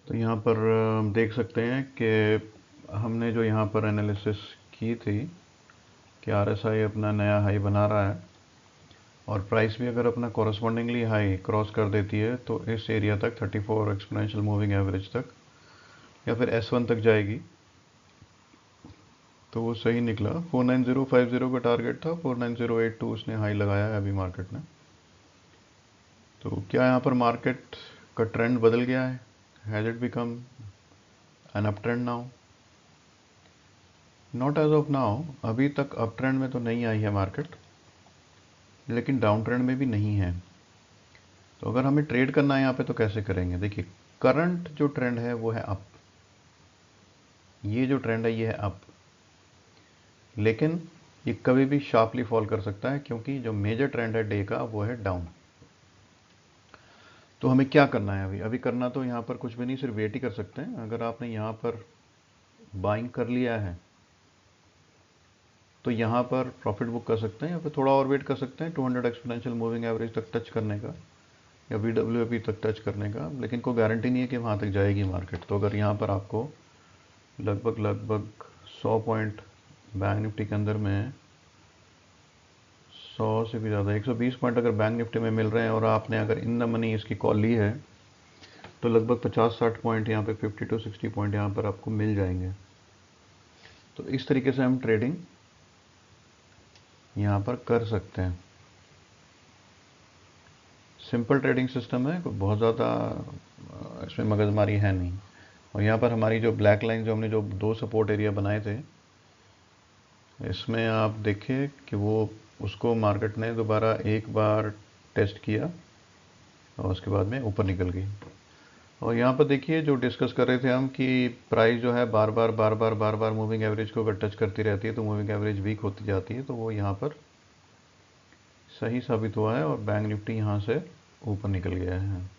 तो यहाँ पर हम देख सकते हैं कि हमने जो यहाँ पर एनालिसिस की थी कि आरएसआई अपना नया हाई बना रहा है और प्राइस भी अगर अपना कॉरस्पॉन्डिंगली हाई क्रॉस कर देती है तो इस एरिया तक 34 एक्सपोनेंशियल मूविंग एवरेज तक या फिर S1 तक जाएगी। तो वो सही निकला। 49050 का टारगेट था, 49082 उसने हाई लगाया है अभी मार्केट ने। तो क्या यहाँ पर मार्केट का ट्रेंड बदल गया है? Has it become an up trend now? Not as of now. अभी तक अप ट्रेंड में तो नहीं आई है मार्केट, लेकिन डाउन ट्रेंड में भी नहीं है। तो अगर हमें ट्रेड करना है यहाँ पे तो कैसे करेंगे? देखिए, करंट जो ट्रेंड है वो है अप। ये जो ट्रेंड है ये है अप, लेकिन ये कभी भी शार्पली फॉल कर सकता है क्योंकि जो मेजर ट्रेंड है डे का वो है डाउन। तो हमें क्या करना है? अभी अभी करना तो यहाँ पर कुछ भी नहीं, सिर्फ वेट ही कर सकते हैं। अगर आपने यहाँ पर बाइंग कर लिया है तो यहाँ पर प्रॉफिट बुक कर सकते हैं या फिर थोड़ा और वेट कर सकते हैं 200 एक्सपोनेंशियल मूविंग एवरेज तक टच करने का या VWAP तक टच करने का। लेकिन कोई गारंटी नहीं है कि वहाँ तक जाएगी मार्केट। तो अगर यहाँ पर आपको लगभग लगभग 100 पॉइंट बैंक निफ्टी के अंदर में, 100 से भी ज़्यादा 120 पॉइंट अगर बैंक निफ्टी में मिल रहे हैं और आपने अगर इन द मनी इसकी कॉल ली है तो लगभग 50-60 पॉइंट यहाँ पे, 50 to 60 पॉइंट यहाँ पर आपको मिल जाएंगे। तो इस तरीके से हम ट्रेडिंग यहाँ पर कर सकते हैं। सिंपल ट्रेडिंग सिस्टम है, बहुत ज़्यादा इसमें मगजमारी है नहीं। और यहाँ पर हमारी जो ब्लैक लाइन, जो हमने जो दो सपोर्ट एरिया बनाए थे, इसमें आप देखिए कि वो उसको मार्केट ने दोबारा एक बार टेस्ट किया और उसके बाद में ऊपर निकल गई। और यहाँ पर देखिए जो डिस्कस कर रहे थे हम कि प्राइस जो है बार बार मूविंग एवरेज को अगर टच करती रहती है तो मूविंग एवरेज वीक होती जाती है, तो वो यहाँ पर सही साबित हुआ है और बैंक निफ्टी यहाँ से ऊपर निकल गया है।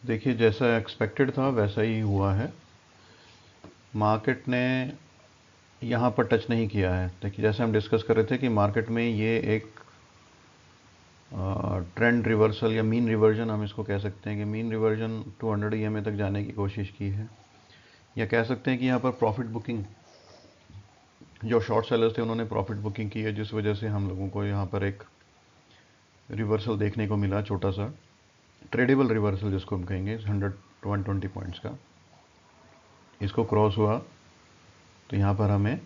देखिए जैसा एक्सपेक्टेड था वैसा ही हुआ है। मार्केट ने यहाँ पर टच नहीं किया है। देखिए जैसे हम डिस्कस कर रहे थे कि मार्केट में ये एक ट्रेंड रिवर्सल या मीन रिवर्जन हम इसको कह सकते हैं कि मीन रिवर्जन 200 EMA तक जाने की कोशिश की है, या कह सकते हैं कि यहाँ पर प्रॉफिट बुकिंग, जो शॉर्ट सेलर्स थे उन्होंने प्रॉफिट बुकिंग की है, जिस वजह से हम लोगों को यहाँ पर एक रिवर्सल देखने को मिला, छोटा सा ट्रेडेबल रिवर्सल जिसको हम कहेंगे 100 to 120 पॉइंट्स का। इसको क्रॉस हुआ तो यहाँ पर हमें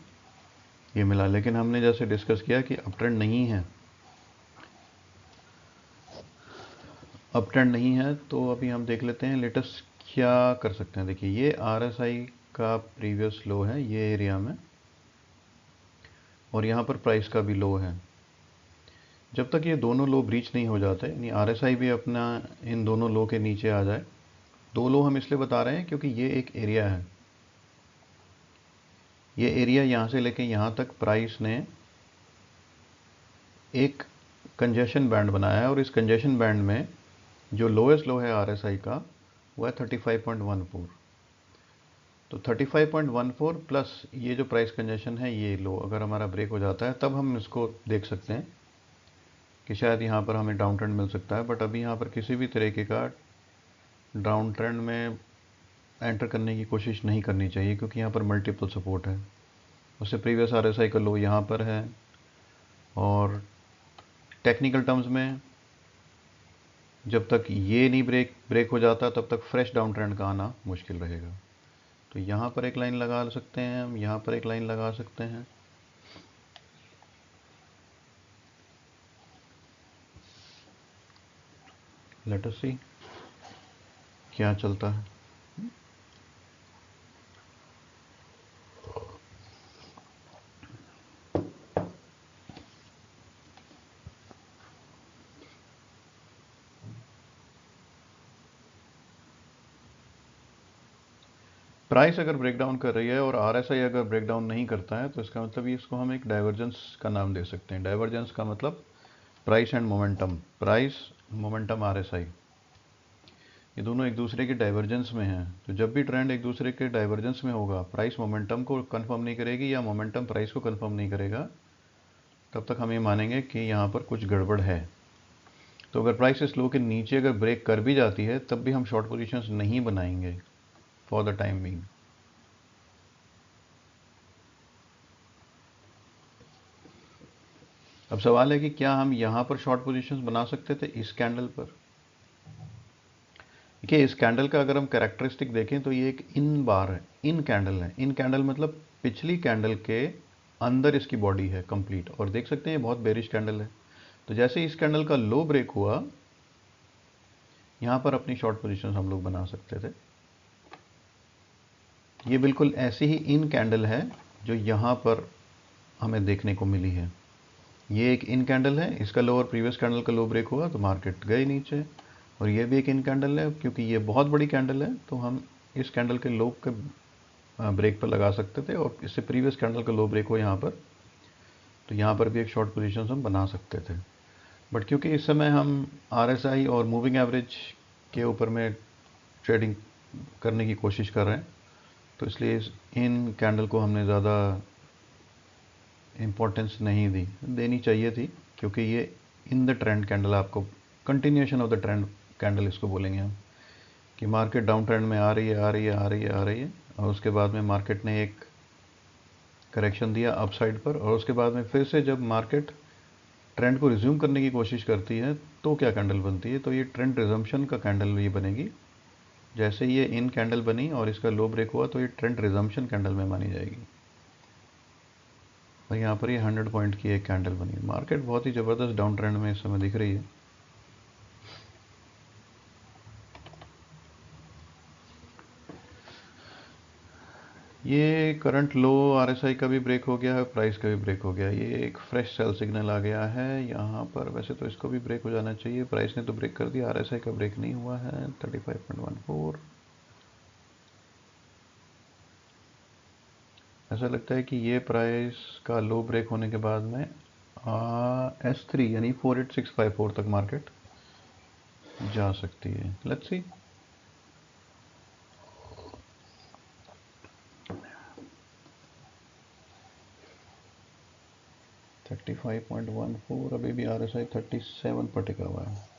ये मिला, लेकिन हमने जैसे डिस्कस किया कि अप ट्रेंड नहीं है, अप ट्रेंड नहीं है। तो अभी हम देख लेते हैं लेटेस्ट क्या कर सकते हैं। देखिए ये RSI का प्रीवियस लो है ये एरिया में, और यहाँ पर प्राइस का भी लो है। जब तक ये दोनों लो ब्रीच नहीं हो जाते, यानी RSI भी अपना इन दोनों लो के नीचे आ जाए। दो लो हम इसलिए बता रहे हैं क्योंकि ये एक एरिया है, ये एरिया यहाँ से लेके यहाँ तक प्राइस ने एक कंजेशन बैंड बनाया है, और इस कंजेशन बैंड में जो लोएस्ट लो है RSI का वो है 35.14। तो 35.14 प्लस ये जो प्राइस कंजेशन है ये लो अगर हमारा ब्रेक हो जाता है, तब हम इसको देख सकते हैं कि शायद यहाँ पर हमें डाउन ट्रेंड मिल सकता है। बट अभी यहाँ पर किसी भी तरीके का डाउन ट्रेंड में एंटर करने की कोशिश नहीं करनी चाहिए, क्योंकि यहाँ पर मल्टीपल सपोर्ट है। उससे प्रीवियस RSI का लो यहाँ पर है, और टेक्निकल टर्म्स में जब तक ये नहीं ब्रेक हो जाता तब तक फ्रेश डाउन ट्रेंड का आना मुश्किल रहेगा। तो यहाँ पर एक लाइन लगा सकते हैं हम, यहाँ पर एक लाइन लगा सकते हैं। लेट अस सी क्या चलता है। प्राइस अगर ब्रेकडाउन कर रही है और RSI अगर ब्रेकडाउन नहीं करता है, तो इसका मतलब ये, इसको हम एक डाइवर्जेंस का नाम दे सकते हैं। डाइवर्जेंस का मतलब price and momentum, price momentum RSI, ये दोनों एक दूसरे के डाइवर्जेंस में हैं। तो जब भी ट्रेंड एक दूसरे के डाइवर्जेंस में होगा, प्राइस मोमेंटम को कंफर्म नहीं करेगी या मोमेंटम प्राइस को कंफर्म नहीं करेगा, तब तक हम ये मानेंगे कि यहाँ पर कुछ गड़बड़ है। तो अगर प्राइस इस लो के नीचे अगर ब्रेक कर भी जाती है, तब भी हम शॉर्ट पोजीशंस नहीं बनाएंगे फॉर द टाइम बीइंग। अब सवाल है कि क्या हम यहाँ पर शॉर्ट पोजीशंस बना सकते थे इस कैंडल पर। देखिए इस कैंडल का अगर हम कैरेक्टरिस्टिक देखें तो ये एक इन बार है, इन कैंडल है। इन कैंडल मतलब पिछली कैंडल के अंदर इसकी बॉडी है कंप्लीट, और देख सकते हैं ये बहुत बेरिश कैंडल है। तो जैसे इस कैंडल का लो ब्रेक हुआ, यहाँ पर अपनी शॉर्ट पोजीशंस हम लोग बना सकते थे। ये बिल्कुल ऐसी ही इन कैंडल है जो यहाँ पर हमें देखने को मिली है। ये एक इन कैंडल है, इसका लो और प्रीवियस कैंडल का लो ब्रेक हुआ तो मार्केट गए नीचे। और ये भी एक इन कैंडल है, क्योंकि ये बहुत बड़ी कैंडल है तो हम इस कैंडल के लो के ब्रेक पर लगा सकते थे, और इससे प्रीवियस कैंडल का लो ब्रेक हो यहाँ पर, तो यहाँ पर भी एक शॉर्ट पोजीशन हम बना सकते थे। बट क्योंकि इस समय हम RSI और मूविंग एवरेज के ऊपर में ट्रेडिंग करने की कोशिश कर रहे हैं, तो इसलिए इन कैंडल को हमने ज़्यादा इम्पोर्टेंस नहीं देनी चाहिए थी, क्योंकि ये इन द ट्रेंड कैंडल, आपको continuation of the trend candle इसको बोलेंगे हम, कि मार्केट डाउन ट्रेंड में आ रही है, आ रही है, आ रही है, आ रही है, और उसके बाद में मार्केट ने एक करेक्शन दिया अपसाइड पर, और उसके बाद में फिर से जब मार्केट ट्रेंड को रिज्यूम करने की कोशिश करती है तो क्या कैंडल बनती है, तो ये ट्रेंड रिजम्पशन का कैंडल ये बनेगी। जैसे ये इन कैंडल बनी और इसका लो ब्रेक हुआ तो ये ट्रेंड रिजम्पशन कैंडल में मानी जाएगी। और यहाँ पर ये 100 पॉइंट की एक कैंडल बनी। मार्केट बहुत ही ज़बरदस्त डाउन ट्रेंड में इस समय दिख रही है। ये करंट लो RSI का भी ब्रेक हो गया है, प्राइस का भी ब्रेक हो गया है। ये एक फ्रेश सेल सिग्नल आ गया है यहाँ पर। वैसे तो इसको भी ब्रेक हो जाना चाहिए, प्राइस ने तो ब्रेक कर दिया, RSI का ब्रेक नहीं हुआ है 35.14। ऐसा लगता है कि ये प्राइस का लो ब्रेक होने के बाद में S3 यानी 48654 तक मार्केट जा सकती है। Let's see. 35.14, अभी भी RSI 37 पर टिका हुआ है।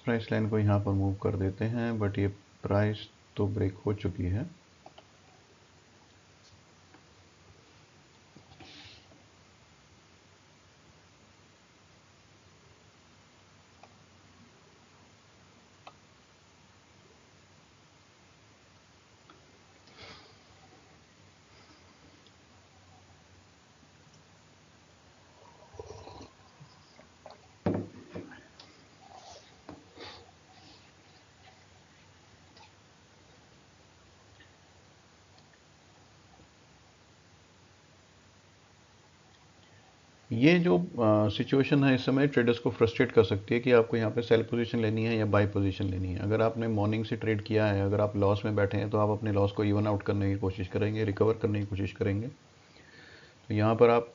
प्राइस लाइन को यहाँ पर मूव कर देते हैं, बट ये प्राइस तो ब्रेक हो चुकी है। ये जो सिचुएशन है इस समय ट्रेडर्स को फ्रस्ट्रेट कर सकती है कि आपको यहाँ पे सेल पोजीशन लेनी है या बाय पोजीशन लेनी है। अगर आपने मॉर्निंग से ट्रेड किया है, अगर आप लॉस में बैठे हैं, तो आप अपने लॉस को इवन आउट करने की कोशिश करेंगे, रिकवर करने की कोशिश करेंगे। तो यहाँ पर आप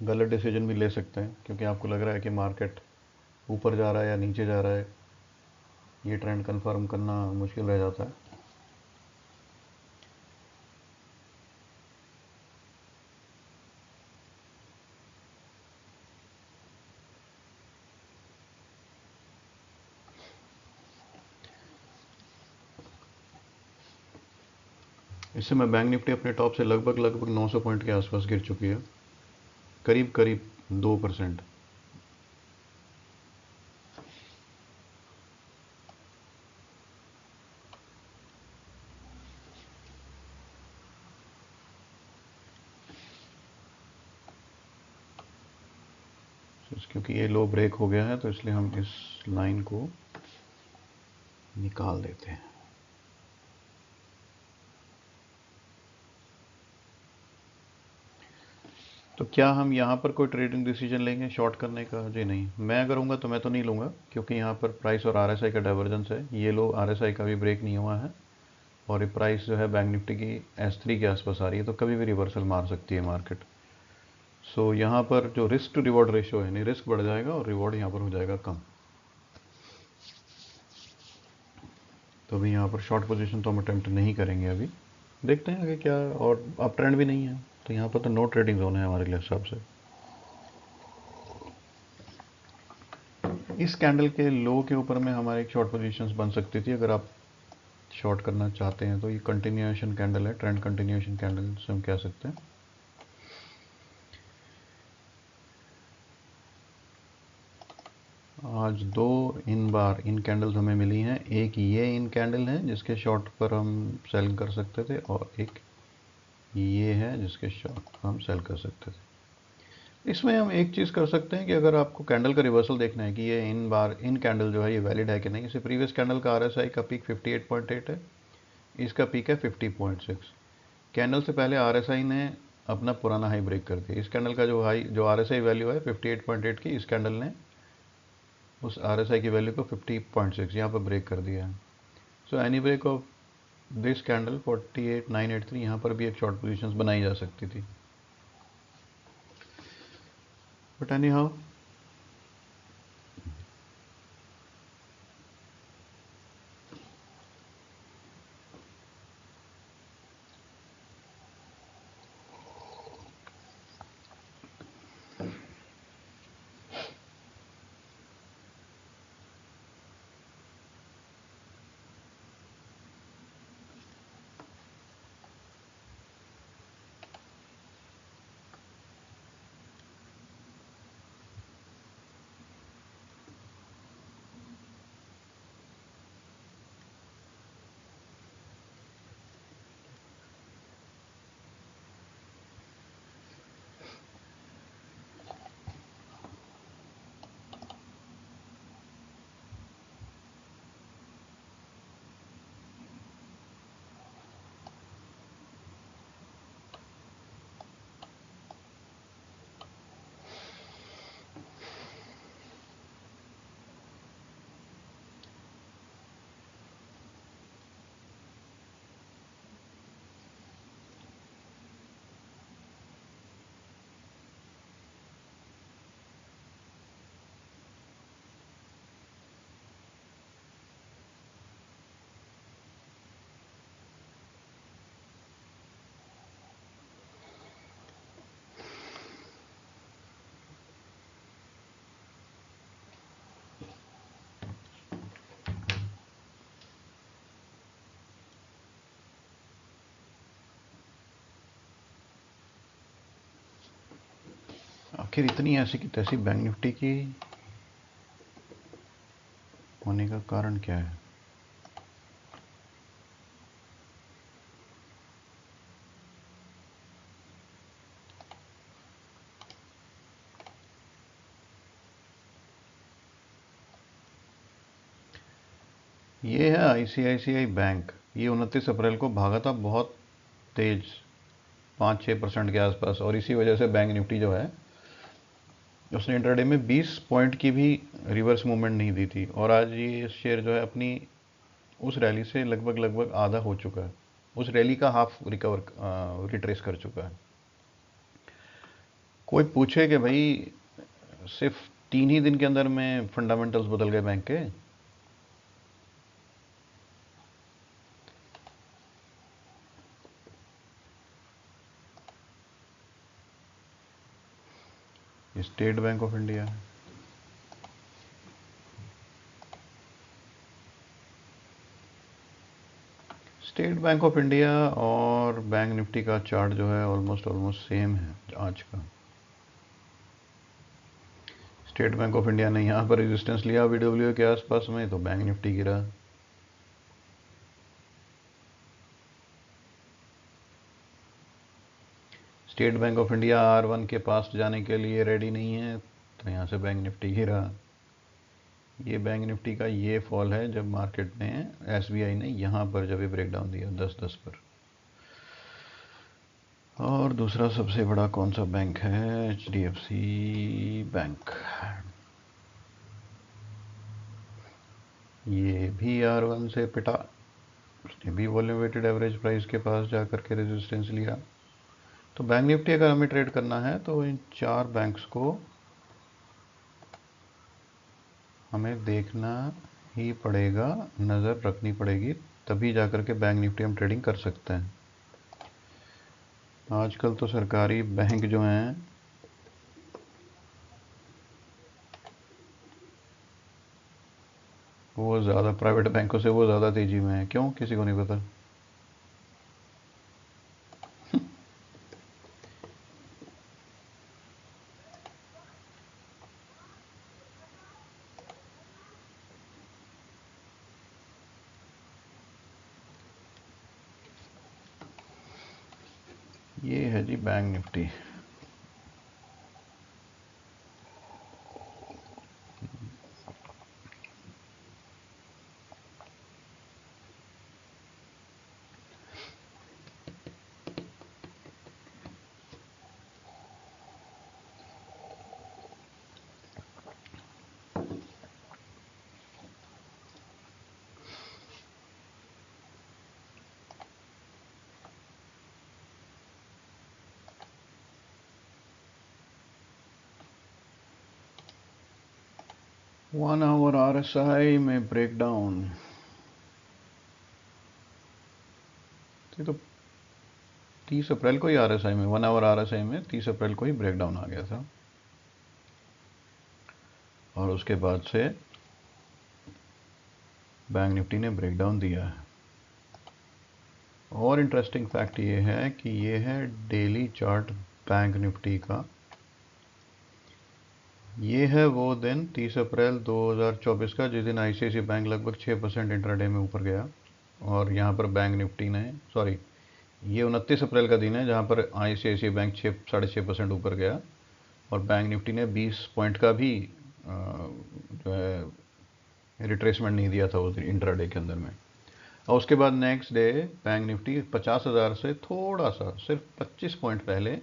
गलत डिसीजन भी ले सकते हैं, क्योंकि आपको लग रहा है कि मार्केट ऊपर जा रहा है या नीचे जा रहा है, ये ट्रेंड कन्फर्म करना मुश्किल रह जाता है। इस समय बैंक निफ्टी अपने टॉप से लगभग 900 पॉइंट के आसपास गिर चुकी है, करीब करीब 2%। क्योंकि ये लो ब्रेक हो गया है, तो इसलिए हम इस लाइन को निकाल देते हैं। तो क्या हम यहाँ पर कोई ट्रेडिंग डिसीजन लेंगे शॉर्ट करने का? जी नहीं, मैं अगर हूँगा तो मैं तो नहीं लूँगा, क्योंकि यहाँ पर प्राइस और आरएसआई का डाइवर्जेंस है। ये लो आरएसआई का भी ब्रेक नहीं हुआ है, और ये प्राइस जो है बैंक निफ्टी की S3 के आसपास आ रही है, तो कभी भी रिवर्सल मार सकती है मार्केट। सो यहाँ पर जो रिस्क टू रिवॉर्ड रेशियो है, नहीं, रिस्क बढ़ जाएगा और रिवॉर्ड यहाँ पर हो जाएगा कम। तो अभी यहाँ पर शॉर्ट पोजीशन तो हम अटेम्प्ट नहीं करेंगे अभी, देखते हैं आगे क्या। और अब ट्रेंड भी नहीं है, तो यहाँ पर तो नो ट्रेडिंग जोन है हमारे लिए हिसाब से। इस कैंडल के लो के ऊपर में हमारे एक शॉर्ट पोजीशंस बन सकती थी, अगर आप शॉर्ट करना चाहते हैं तो। ये कंटिन्यूएशन कैंडल है, ट्रेंड कंटिन्यूएशन कैंडल से हम कह सकते हैं। आज दो इन कैंडल्स हमें मिली हैं। एक ये इन कैंडल है जिसके शॉर्ट पर हम सेल कर सकते थे, और एक ये है जिसके शॉर्ट हम सेल कर सकते थे। इसमें हम एक चीज़ कर सकते हैं कि अगर आपको कैंडल का रिवर्सल देखना है कि ये इन कैंडल जो है ये वैलिड है कि नहीं। इसे प्रीवियस कैंडल का RSI का पीक 58.8 है, इसका पीक है 50.6। कैंडल से पहले RSI ने अपना पुराना हाई ब्रेक कर दिया। इस कैंडल का जो RSI वैल्यू है 58.8 की, इस कैंडल ने उस RSI की वैल्यू को 50.6 यहाँ पर ब्रेक कर दिया है। So any break of this candle 48,983, यहाँ पर भी एक शॉर्ट पोजीशंस बनाई जा सकती थी, बट एनी हाउ आखिर इतनी ऐसी की तैसी बैंक निफ्टी की होने का कारण क्या है? ये है आईसीआईसीआई बैंक। ये 29 अप्रैल को भागा था बहुत तेज, 5-6% के आसपास, और इसी वजह से बैंक निफ्टी जो है उसने इंट्राडे में 20 पॉइंट की भी रिवर्स मूवमेंट नहीं दी थी। और आज ये शेयर जो है अपनी उस रैली से लगभग लगभग आधा हो चुका है, उस रैली का हाफ रिट्रेस कर चुका है। कोई पूछे कि भाई सिर्फ 3 ही दिन के अंदर में फंडामेंटल्स बदल गए बैंक के? State bank of India, state bank of India और बैंक निफ्टी का चार्ट जो है ऑलमोस्ट ऑलमोस्ट सेम है आज का। स्टेट बैंक ऑफ इंडिया ने यहाँ पर रेजिस्टेंस लिया VWA के आसपास में, तो बैंक निफ्टी गिरा। State bank of India R1 के पास जाने के लिए रेडी नहीं है, तो यहाँ से बैंक निफ्टी गिरा। ये बैंक निफ्टी का ये फॉल है जब मार्केट ने, SBI ने यहाँ पर जब ये ब्रेकडाउन दिया 10-10 पर। और दूसरा सबसे बड़ा कौन सा बैंक है? HDFC bank. ये भी R1 से पिटा, उसने भी वॉल्यूम वेटेड एवरेज प्राइस के पास जाकर के रेजिस्टेंस लिया। तो बैंक निफ्टी अगर हमें ट्रेड करना है तो इन 4 बैंक्स को हमें देखना ही पड़ेगा, नज़र रखनी पड़ेगी, तभी जाकर के बैंक निफ्टी हम ट्रेडिंग कर सकते हैं। आजकल तो सरकारी बैंक जो हैं वो ज़्यादा, प्राइवेट बैंकों से वो ज़्यादा तेज़ी में है। क्यों? किसी को नहीं पता। ये है जी bank Nifty. One hour RSI में ब्रेकडाउन, तो 30 अप्रैल को ही RSI में, 1 आवर RSI में 30 अप्रैल को ही ब्रेकडाउन आ गया था, और उसके बाद से बैंक निफ्टी ने ब्रेकडाउन दिया है। और इंटरेस्टिंग फैक्ट ये है कि ये है डेली चार्ट बैंक निफ्टी का। ये है वो दिन 30 अप्रैल 2024 का जिस दिन ICICI बैंक लगभग 6% इंट्राडे में ऊपर गया, और यहाँ पर बैंक निफ्टी ने, सॉरी, ये 29 अप्रैल का दिन है जहाँ पर ICICI बैंक 6-6.5% ऊपर गया, और बैंक निफ्टी ने 20 पॉइंट का भी जो है रिट्रेसमेंट नहीं दिया था उस इंट्राडे के अंदर में। और उसके बाद नेक्स्ट डे बैंक निफ्टी 50,000 से थोड़ा सा, सिर्फ 25 पॉइंट पहले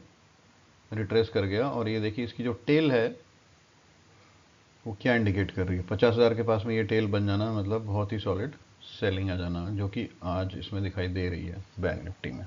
रिट्रेस कर गया। और ये देखिए इसकी जो टेल है वो क्या इंडिकेट कर रही है। 50,000 के पास में ये टेल बन जाना मतलब बहुत ही सॉलिड सेलिंग आ जाना, जो कि आज इसमें दिखाई दे रही है बैंक निफ्टी में।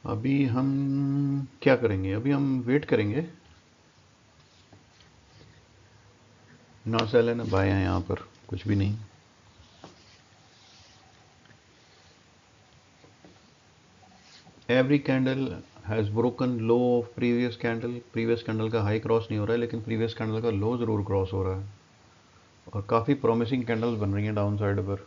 अभी हम क्या करेंगे, अभी हम वेट करेंगे, ना सेल है ना बाय है, यहाँ पर कुछ भी नहीं। Every candle has broken low of previous candle. Previous candle का हाई क्रॉस नहीं हो रहा है, लेकिन प्रीवियस कैंडल का लो ज़रूर क्रॉस हो रहा है, और काफ़ी प्रॉमिसिंग कैंडल्स बन रही हैं डाउन साइड पर।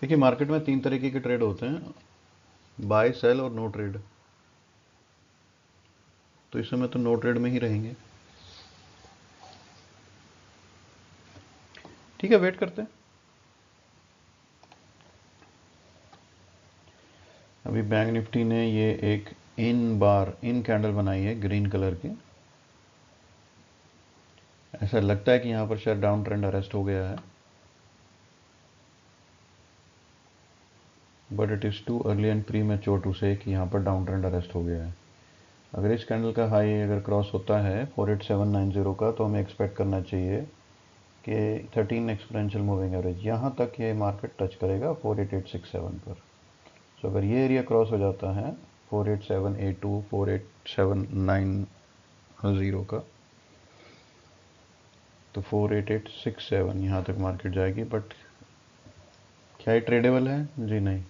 देखिए, मार्केट में 3 तरीके के ट्रेड होते हैं, बाय सेल और नो ट्रेड। तो इस समय तो नो ट्रेड में ही रहेंगे। ठीक है, वेट करते हैं। अभी बैंक निफ्टी ने ये एक इन कैंडल बनाई है ग्रीन कलर की। ऐसा लगता है कि यहाँ पर शायद डाउन ट्रेंड अरेस्ट हो गया है, but it is too early and premature to say कि यहाँ पर डाउन ट्रेंड अरेस्ट हो गया है। अगर इस कैंडल का हाई अगर क्रॉस होता है 48790 का, तो हमें एक्सपेक्ट करना चाहिए कि 13 एक्सपोनेंशियल मूविंग एवरेज यहाँ तक ये मार्केट टच करेगा 48867 पर। सो अगर ये एरिया क्रॉस हो जाता है 48782 48790 का, तो 48867 यहाँ तक मार्केट जाएगी। बट क्या ये ट्रेडेबल है? जी नहीं,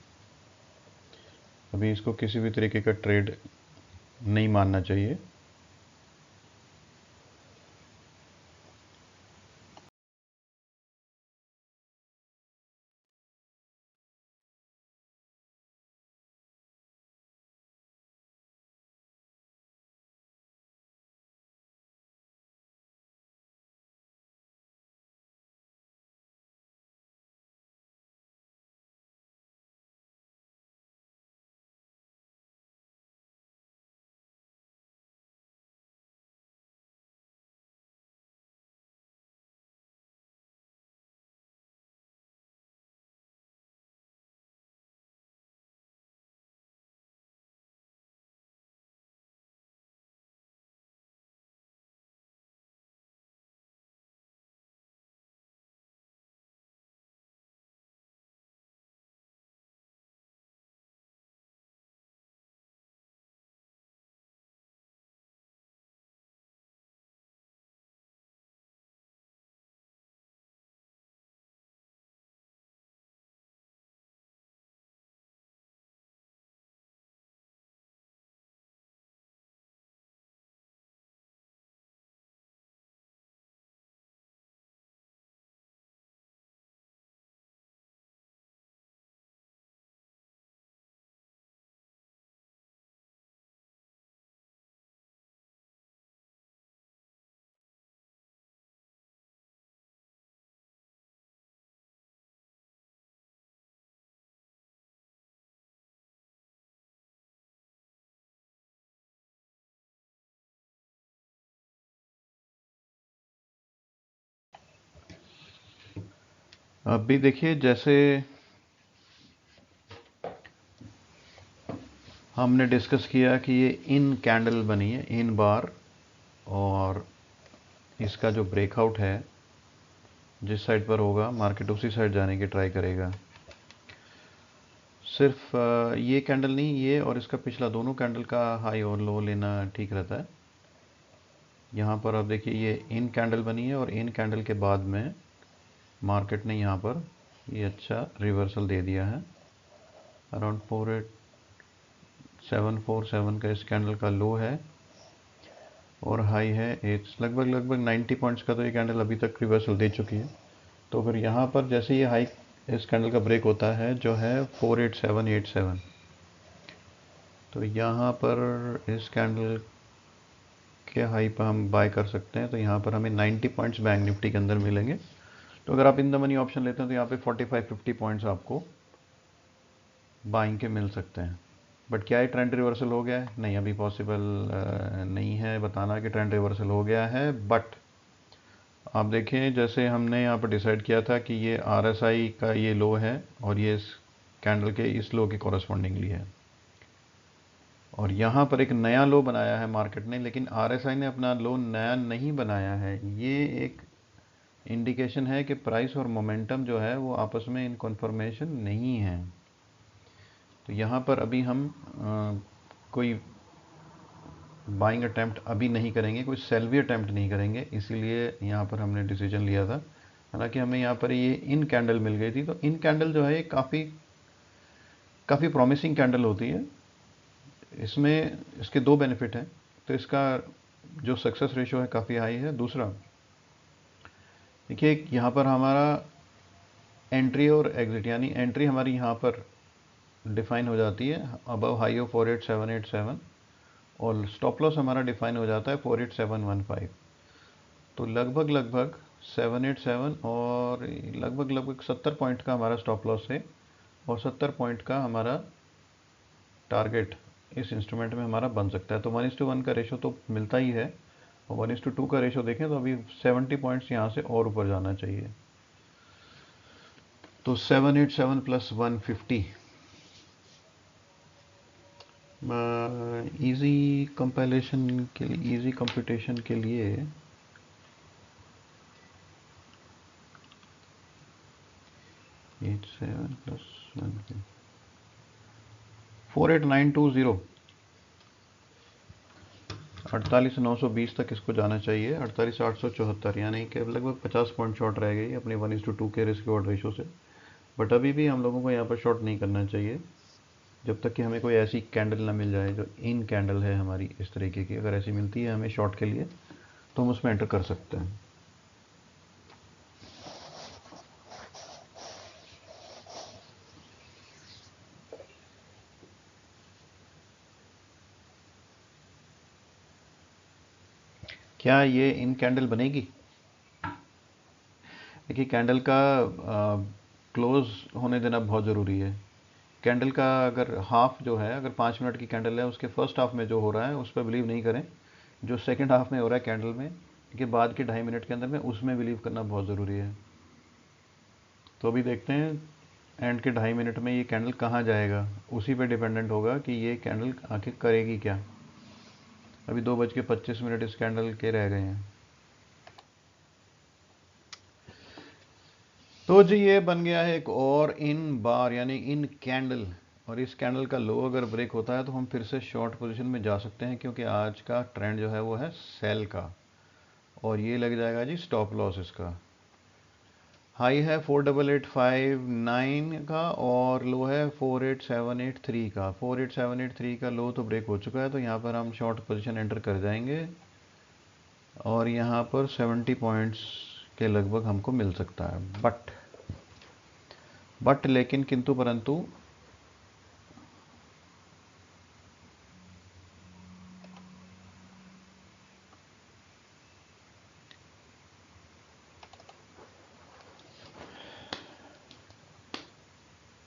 अभी इसको किसी भी तरीके का ट्रेड नहीं मानना चाहिए। अभी देखिए, जैसे हमने डिस्कस किया कि ये इन कैंडल बनी है, इन बार, और इसका जो ब्रेकआउट है जिस साइड पर होगा मार्केट उसी साइड जाने की ट्राई करेगा। सिर्फ ये कैंडल नहीं, ये और इसका पिछला दोनों कैंडल का हाई और लो लेना ठीक रहता है। यहाँ पर आप देखिए, ये इन कैंडल बनी है और इन कैंडल के बाद में मार्केट ने यहाँ पर ये अच्छा रिवर्सल दे दिया है। अराउंड 48747 का इस कैंडल का लो है और हाई है लगभग 90 पॉइंट्स का। तो ये कैंडल अभी तक रिवर्सल दे चुकी है। तो फिर यहाँ पर जैसे ये हाई इस कैंडल का ब्रेक होता है जो है 48787, तो यहाँ पर इस कैंडल के हाई पर हम बाय कर सकते हैं। तो यहाँ पर हमें 90 पॉइंट्स बैंक निफ्टी के अंदर मिलेंगे। तो अगर आप इन द मनी ऑप्शन लेते हैं तो यहाँ पे 45-50 पॉइंट्स आपको बाइंग के मिल सकते हैं। बट क्या ये ट्रेंड रिवर्सल हो गया है? नहीं, अभी पॉसिबल नहीं है बताना कि ट्रेंड रिवर्सल हो गया है। बट आप देखें, जैसे हमने यहाँ पर डिसाइड किया था कि ये RSI का ये लो है और ये इस कैंडल के इस लो के कॉरस्पॉन्डिंगली है, और यहाँ पर एक नया लो बनाया है मार्केट ने, लेकिन आरएसआई ने अपना लो नया नहीं बनाया है। ये एक इंडिकेशन है कि प्राइस और मोमेंटम जो है वो आपस में इन कन्फर्मेशन नहीं है। तो यहाँ पर अभी हम कोई बाइंग अटैम्प्ट अभी नहीं करेंगे, कोई सेल भी अटैम्प्ट नहीं करेंगे, इसीलिए यहाँ पर हमने डिसीजन लिया था। हालांकि हमें यहाँ पर ये इन कैंडल मिल गई थी, तो इन कैंडल जो है ये काफ़ी प्रॉमिसिंग कैंडल होती है। इसमें इसके दो बेनिफिट हैं। तो इसका जो सक्सेस रेशो है काफ़ी हाई है। दूसरा, देखिए यहाँ पर हमारा एंट्री और एग्जिट, यानी एंट्री हमारी यहाँ पर डिफाइन हो जाती है अबव हाई ऑफ 48787, और स्टॉप लॉस हमारा डिफाइन हो जाता है 48715। तो लगभग लगभग 787 और लगभग 70 पॉइंट का हमारा स्टॉप लॉस है, और 70 पॉइंट का हमारा टारगेट इस इंस्ट्रूमेंट में हमारा बन सकता है। तो 1:1 का रेशो तो मिलता ही है, और 1:2 का रेशो देखें तो अभी 70 पॉइंट्स यहाँ से और ऊपर जाना चाहिए। तो 787 प्लस 150, इजी कंपैरिजन के लिए, इजी कंप्यूटेशन के लिए 87 प्लस 150, 48920, 48,920 तक इसको जाना चाहिए। 48,874, यानी कि लगभग 50 पॉइंट शॉर्ट रह गई अपनी 1:2 के रिस्क रिवॉर्ड रेशो से। बट अभी भी हम लोगों को यहाँ पर शॉर्ट नहीं करना चाहिए जब तक कि हमें कोई ऐसी कैंडल ना मिल जाए जो इन कैंडल है हमारी इस तरीके की। अगर ऐसी मिलती है हमें शॉर्ट के लिए, तो हम उसमें एंटर कर सकते हैं। क्या ये इन कैंडल बनेगी? देखिए, कैंडल का क्लोज होने देना बहुत ज़रूरी है। कैंडल का अगर हाफ जो है, अगर 5 मिनट की कैंडल है, उसके फर्स्ट हाफ में जो हो रहा है उस पर बिलीव नहीं करें। जो सेकंड हाफ में हो रहा है कैंडल में के बाद के 2.5 मिनट के अंदर में, उसमें बिलीव करना बहुत ज़रूरी है। तो अभी देखते हैं एंड के 2.5 मिनट में ये कैंडल कहाँ जाएगा, उसी पे डिपेंडेंट होगा कि ये कैंडल आखिर करेगी क्या। अभी 2:25 इस कैंडल के रह गए हैं। तो जी ये बन गया है एक और इन बार, यानी इन कैंडल। और इस कैंडल का लो अगर ब्रेक होता है तो हम फिर से शॉर्ट पोजीशन में जा सकते हैं, क्योंकि आज का ट्रेंड जो है वो है सेल का। और ये लग जाएगा जी स्टॉप लॉस इसका। हाई है 48859 का, और लो है 48783 का। 48783 का लो तो ब्रेक हो चुका है, तो यहाँ पर हम शॉर्ट पोजीशन एंटर कर जाएंगे, और यहाँ पर 70 पॉइंट्स के लगभग हमको मिल सकता है। बट लेकिन किंतु परंतु,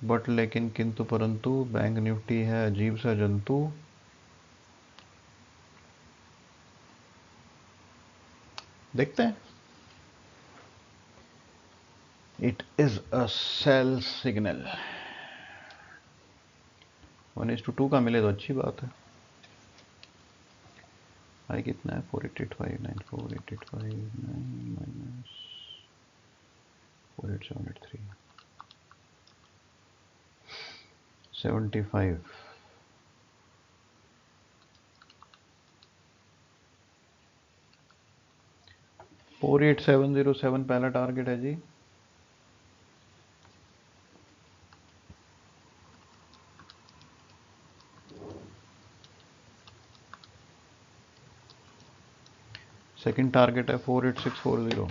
बट लेकिन किंतु परंतु, बैंक निफ्टी है अजीब सा जंतु। देखते हैं। It is a sell signal. 1:2 का मिले तो अच्छी बात है। हाई कितना है? 4885, 4885 माइनस 48783, 75। 48707 पहला टारगेट है जी। सेकंड टारगेट है 48640।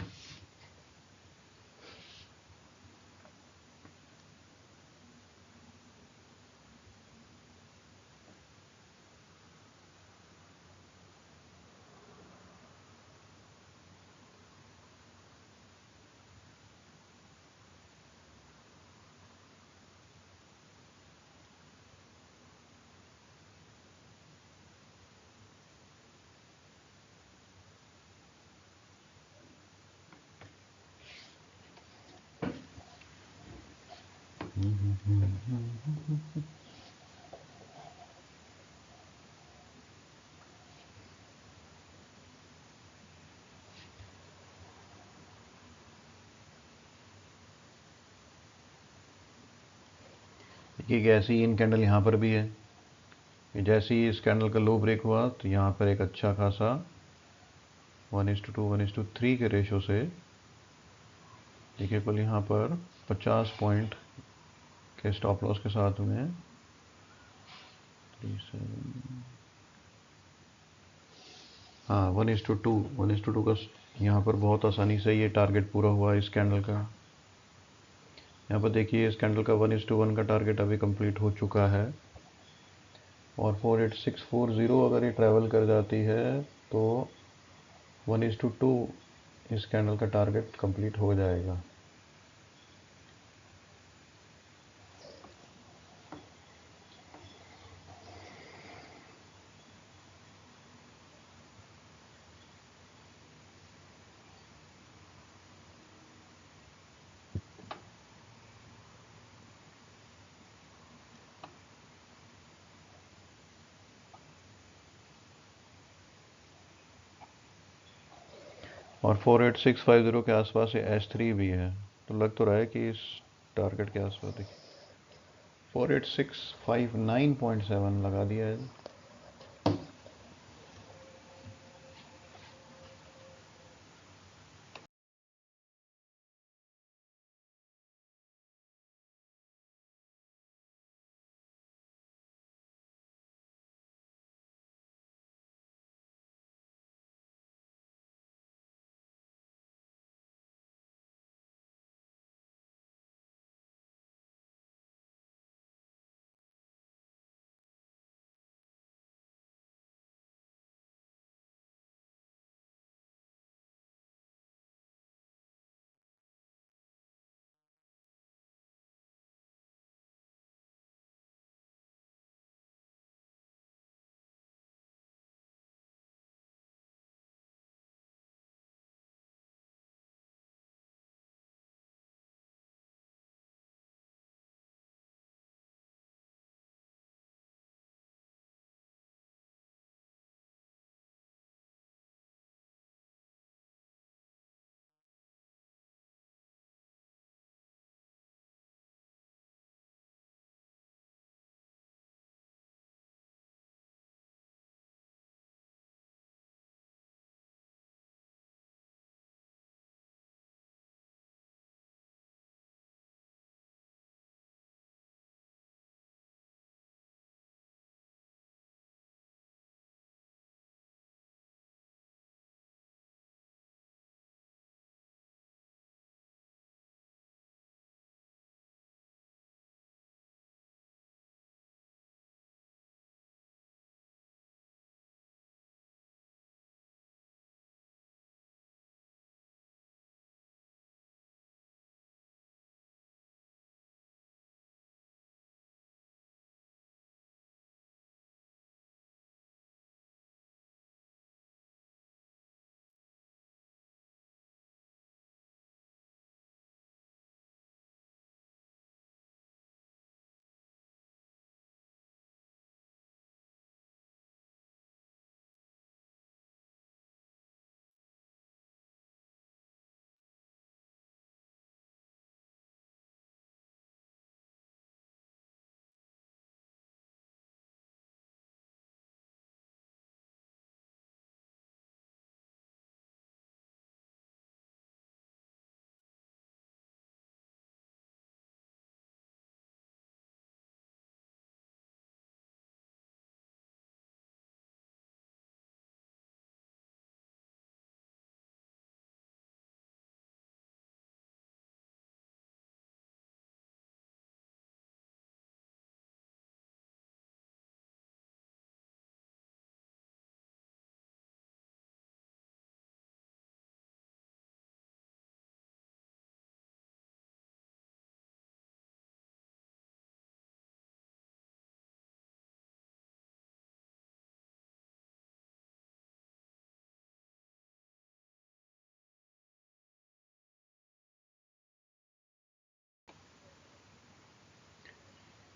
एक ऐसी इन कैंडल यहाँ पर भी है कि जैसे ही इस कैंडल का लो ब्रेक हुआ तो यहाँ पर एक अच्छा खासा 1:2 1:3 के रेशो से देखिए कुल यहाँ पर 50 पॉइंट के स्टॉप लॉस के साथ में 37 हाँ 1:2 का यहाँ पर बहुत आसानी से ये टारगेट पूरा हुआ इस कैंडल का। यहाँ पर देखिए इस कैंडल का 1:1 का टारगेट अभी कंप्लीट हो चुका है और 48640 अगर ये ट्रैवल कर जाती है तो 1:2 इस कैंडल का टारगेट कंप्लीट हो जाएगा। और 48650 के आसपास ये S3 भी है, तो लग तो रहा है कि इस टारगेट के आसपास देखिए 48659.7 लगा दिया है।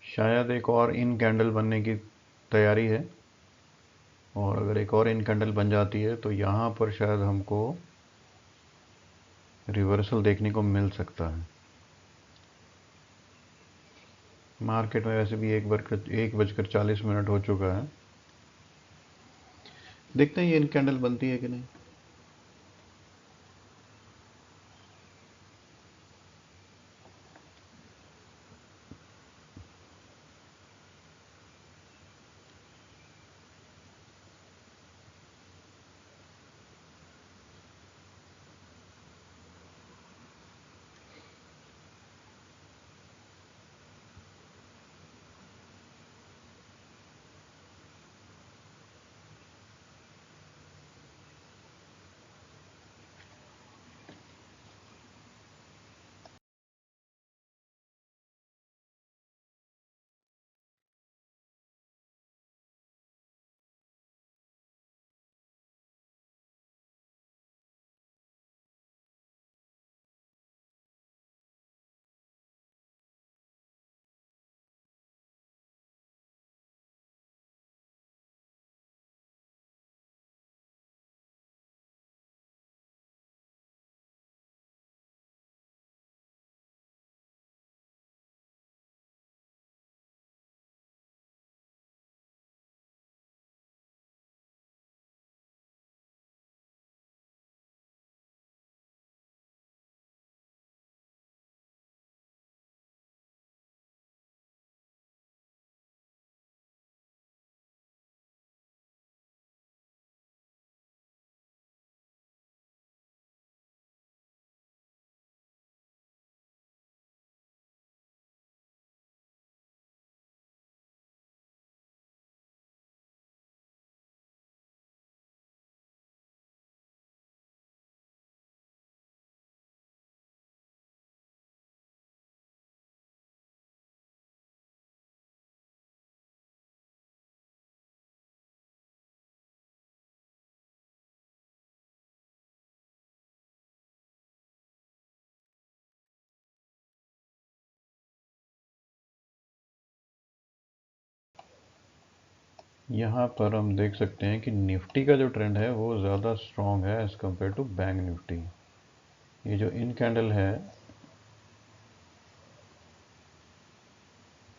शायद एक और इन कैंडल बनने की तैयारी है और अगर एक और इन कैंडल बन जाती है तो यहाँ पर शायद हमको रिवर्सल देखने को मिल सकता है। मार्केट में वैसे भी 1 बजकर 40 मिनट हो चुका है। देखते हैं ये इन कैंडल बनती है कि नहीं। यहाँ पर हम देख सकते हैं कि निफ्टी का जो ट्रेंड है वो ज़्यादा स्ट्रॉन्ग है as compare to Bank Nifty. ये जो इन कैंडल है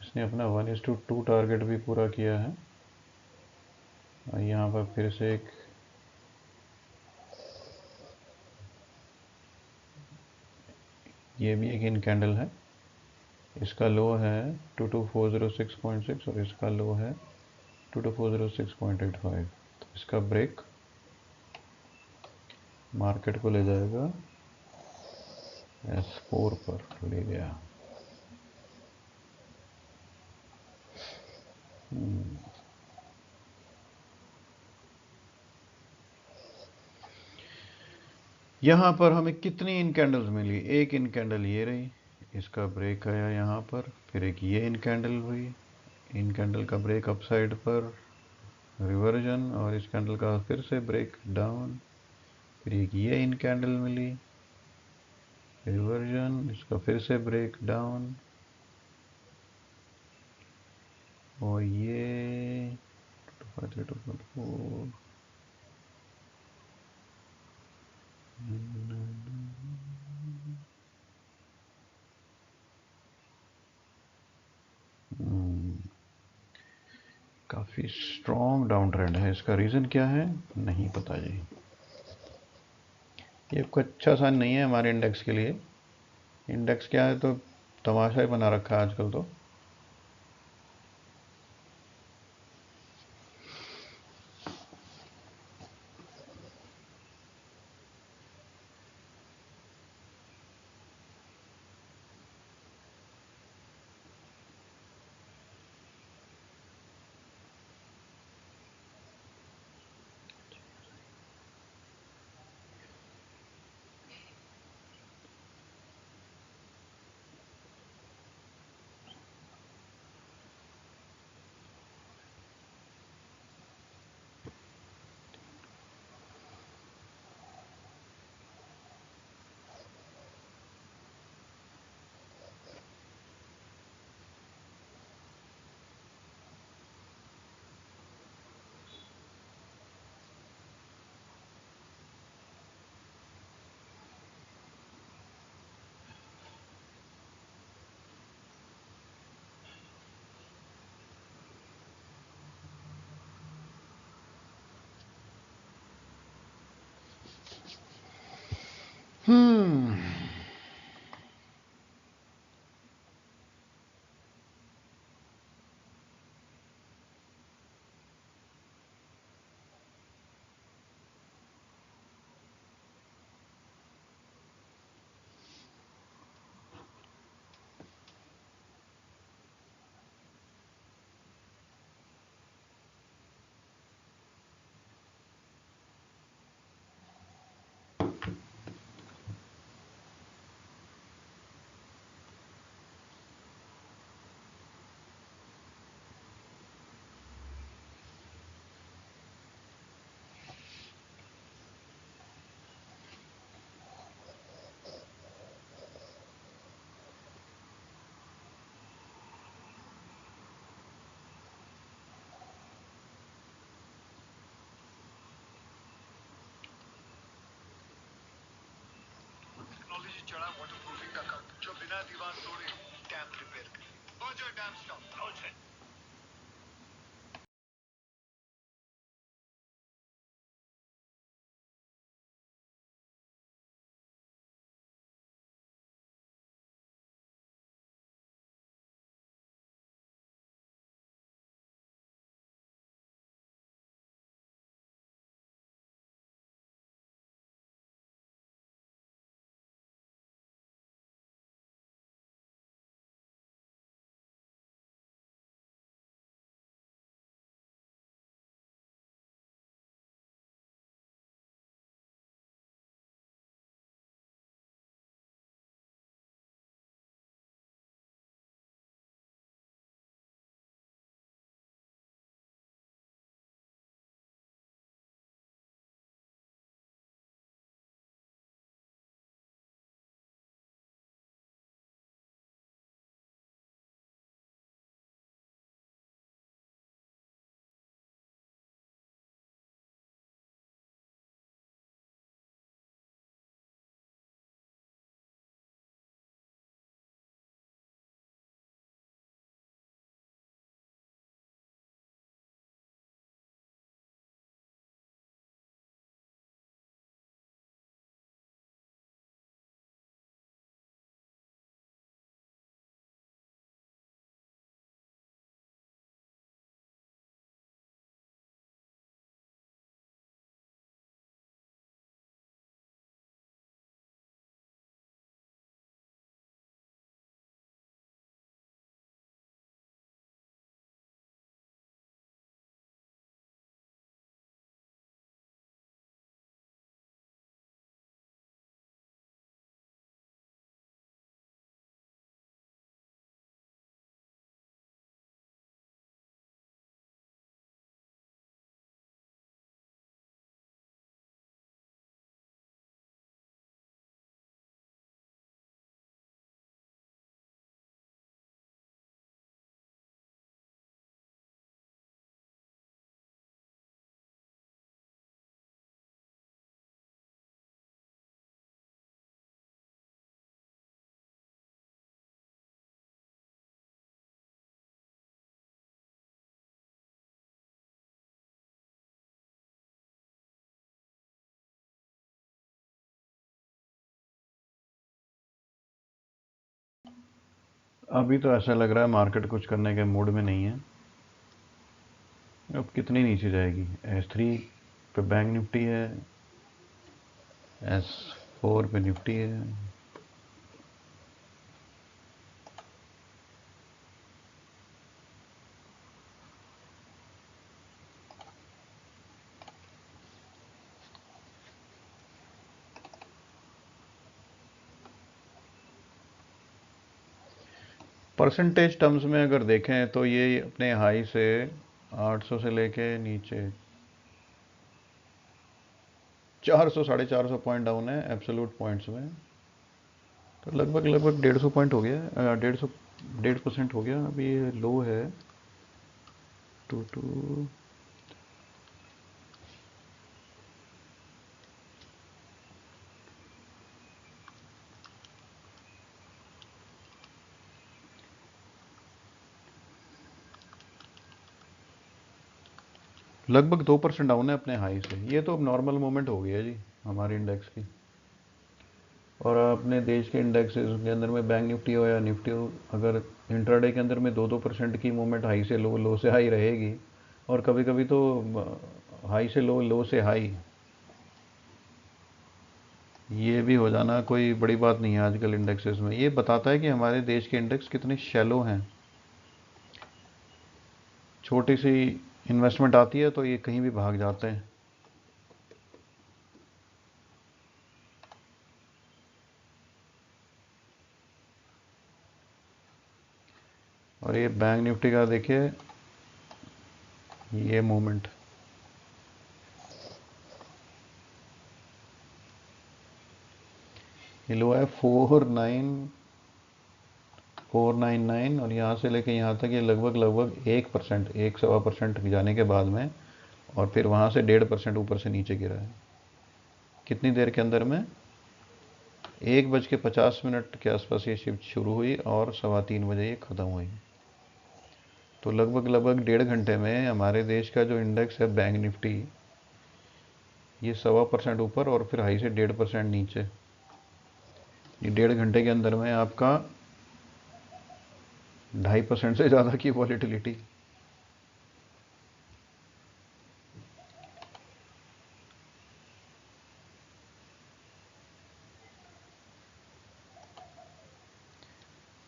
इसने अपना 1:2 टारगेट भी पूरा किया है। और यहाँ पर फिर से ये भी एक इन कैंडल है। इसका लो है 22406.6 और इसका लो है 22406.85। तो इसका ब्रेक मार्केट को ले जाएगा S4 पर ले गया। यहाँ पर हमें कितनी इन कैंडल्स मिली? एक इन कैंडल ये रही, इसका ब्रेक आया यहाँ पर, फिर एक ये इन कैंडल हुई, इन कैंडल का ब्रेक अपसाइड पर रिवर्जन और इस कैंडल का फिर से ब्रेक डाउन, फिर एक ये इन कैंडल मिली रिवर्जन, इसका फिर से ब्रेक डाउन और ये 253, 254। काफ़ी स्ट्रॉन्ग डाउन ट्रेंड है। इसका रीज़न क्या है नहीं पता जी। ये कोई अच्छा साइन नहीं है हमारे इंडेक्स के लिए। इंडेक्स क्या है तो तमाशा ही बना रखा है आजकल तो। हम्म टेक्नोलॉजी चढ़ा वाटर प्रूफिंग का काम जो बिना दीवार तोड़े डैम रिपेयर करे। Roger dam stop Roger. अभी तो ऐसा लग रहा है मार्केट कुछ करने के मूड में नहीं है। अब कितनी नीचे जाएगी? S3 पे बैंक निफ्टी है, S4 पे निफ्टी है। परसेंटेज टर्म्स में अगर देखें तो ये अपने हाई से 800 से लेके नीचे 400 450 पॉइंट डाउन है एब्सोल्यूट पॉइंट्स में। तो लगभग लगभग 150 पॉइंट हो गया, 1.5% हो गया। अभी ये लो है टू लगभग 2% डाउन है अपने हाई से। ये तो अब नॉर्मल मूवमेंट हो गया जी हमारे इंडेक्स की। और अपने देश के इंडेक्सेस के अंदर में बैंक निफ्टी हो या निफ्टी हो, अगर इंट्राडे के अंदर में 2-2% की मूवमेंट हाई से लो, लो से हाई रहेगी, और कभी कभी तो हाई से लो, लो से हाई, ये भी हो जाना कोई बड़ी बात नहीं है आजकल इंडेक्सेस में। ये बताता है कि हमारे देश के इंडेक्स कितने शैलो हैं। छोटी सी इन्वेस्टमेंट आती है तो ये कहीं भी भाग जाते हैं। और ये बैंक निफ्टी का देखिए, ये मूवमेंट, ये लो है 49499, और यहाँ से लेके यहाँ तक ये लगभग लगभग 1%, 1-1.25% जाने के बाद में, और फिर वहाँ से 1.5% ऊपर से नीचे गिरा है। कितनी देर के अंदर में? 1:50 के आसपास ये शिफ्ट शुरू हुई और 3:15 ये ख़त्म हुई। तो लगभग लगभग 1.5 घंटे में हमारे देश का जो इंडेक्स है बैंक निफ्टी, ये 1.25% ऊपर और फिर हाई से 1.5% नीचे। ये 1.5 घंटे के अंदर में आपका 2.5% से ज़्यादा की वॉलीटिलिटी।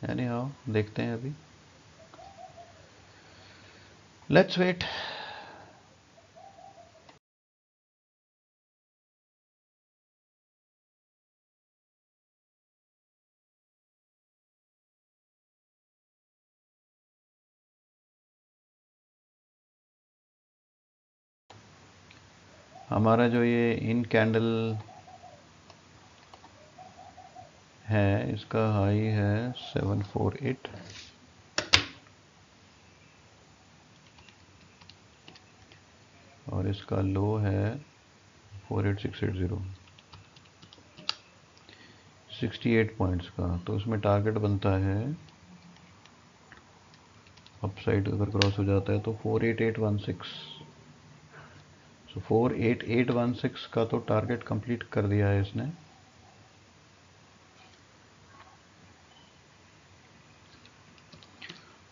यानी हाँ, देखते हैं अभी, लेट्स वेट। हमारा जो ये इन कैंडल है, इसका हाई है 748, और इसका लो है 48680, 68 पॉइंट्स का। तो उसमें टारगेट बनता है, अपसाइड अगर क्रॉस हो जाता है तो 48816। सो 48816 का तो टारगेट कंप्लीट कर दिया है इसने।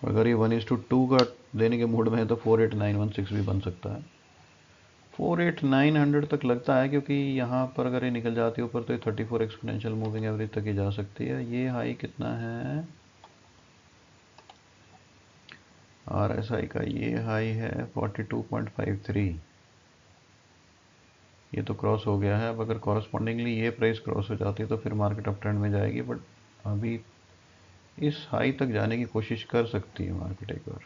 अगर ये 1:2 का देने के मूड में है तो 48916 भी बन सकता है। 48900 तक लगता है, क्योंकि यहाँ पर अगर ये निकल जाती है ऊपर तो ये 34 एक्सपोनेंशियल मूविंग एवरेज तक ही जा सकती है। ये हाई कितना है RSI का? ये हाई है 42.53। ये तो क्रॉस हो गया है। अब अगर कॉरस्पॉन्डिंगली ये प्राइस क्रॉस हो जाती है तो फिर मार्केट अप ट्रेंड में जाएगी, बट अभी इस हाई तक जाने की कोशिश कर सकती है मार्केट एक बार।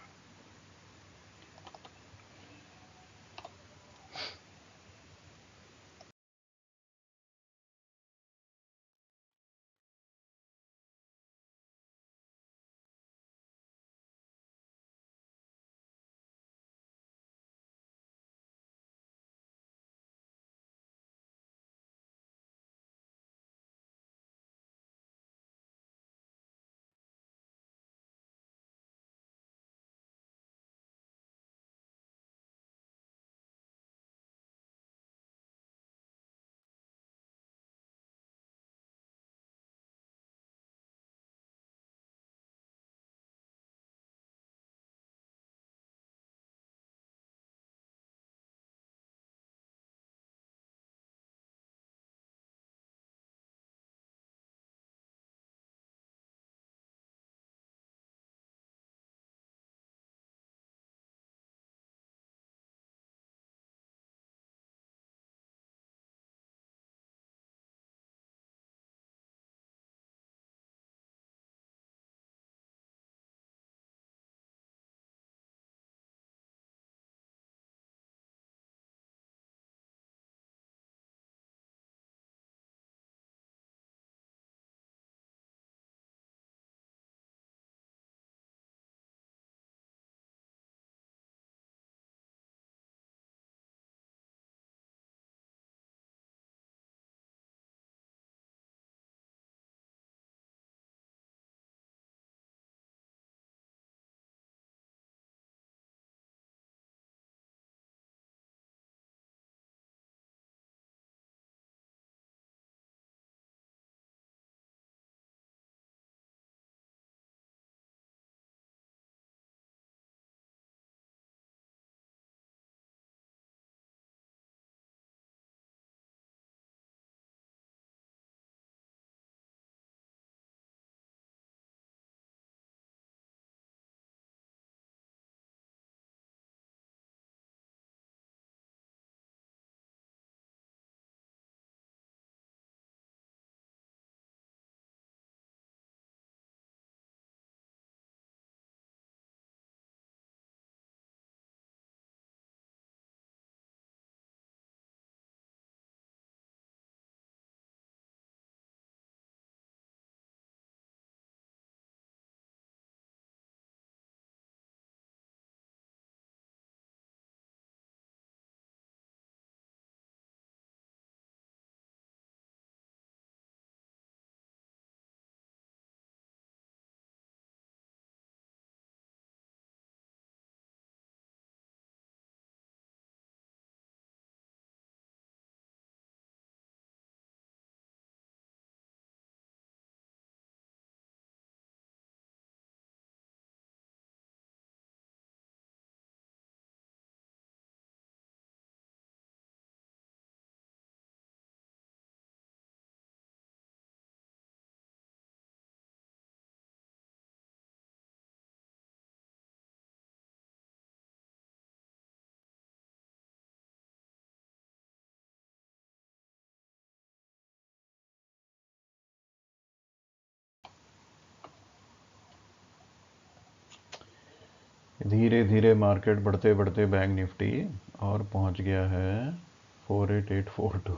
धीरे धीरे मार्केट बढ़ते बढ़ते बैंक निफ्टी और पहुंच गया है 48842।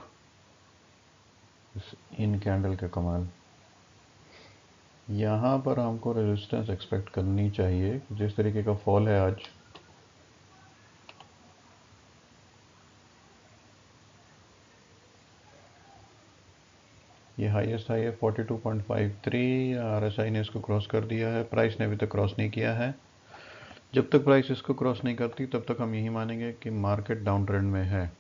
इन कैंडल का कमाल। यहाँ पर हमको रेजिस्टेंस एक्सपेक्ट करनी चाहिए। जिस तरीके का फॉल है आज, ये हाईएस्ट हाई है 42.53। आरएसआई ने इसको क्रॉस कर दिया है, प्राइस ने अभी तक क्रॉस नहीं किया है। जब तक प्राइस इसको क्रॉस नहीं करती तब तक हम यही मानेंगे कि मार्केट डाउन ट्रेंड में है।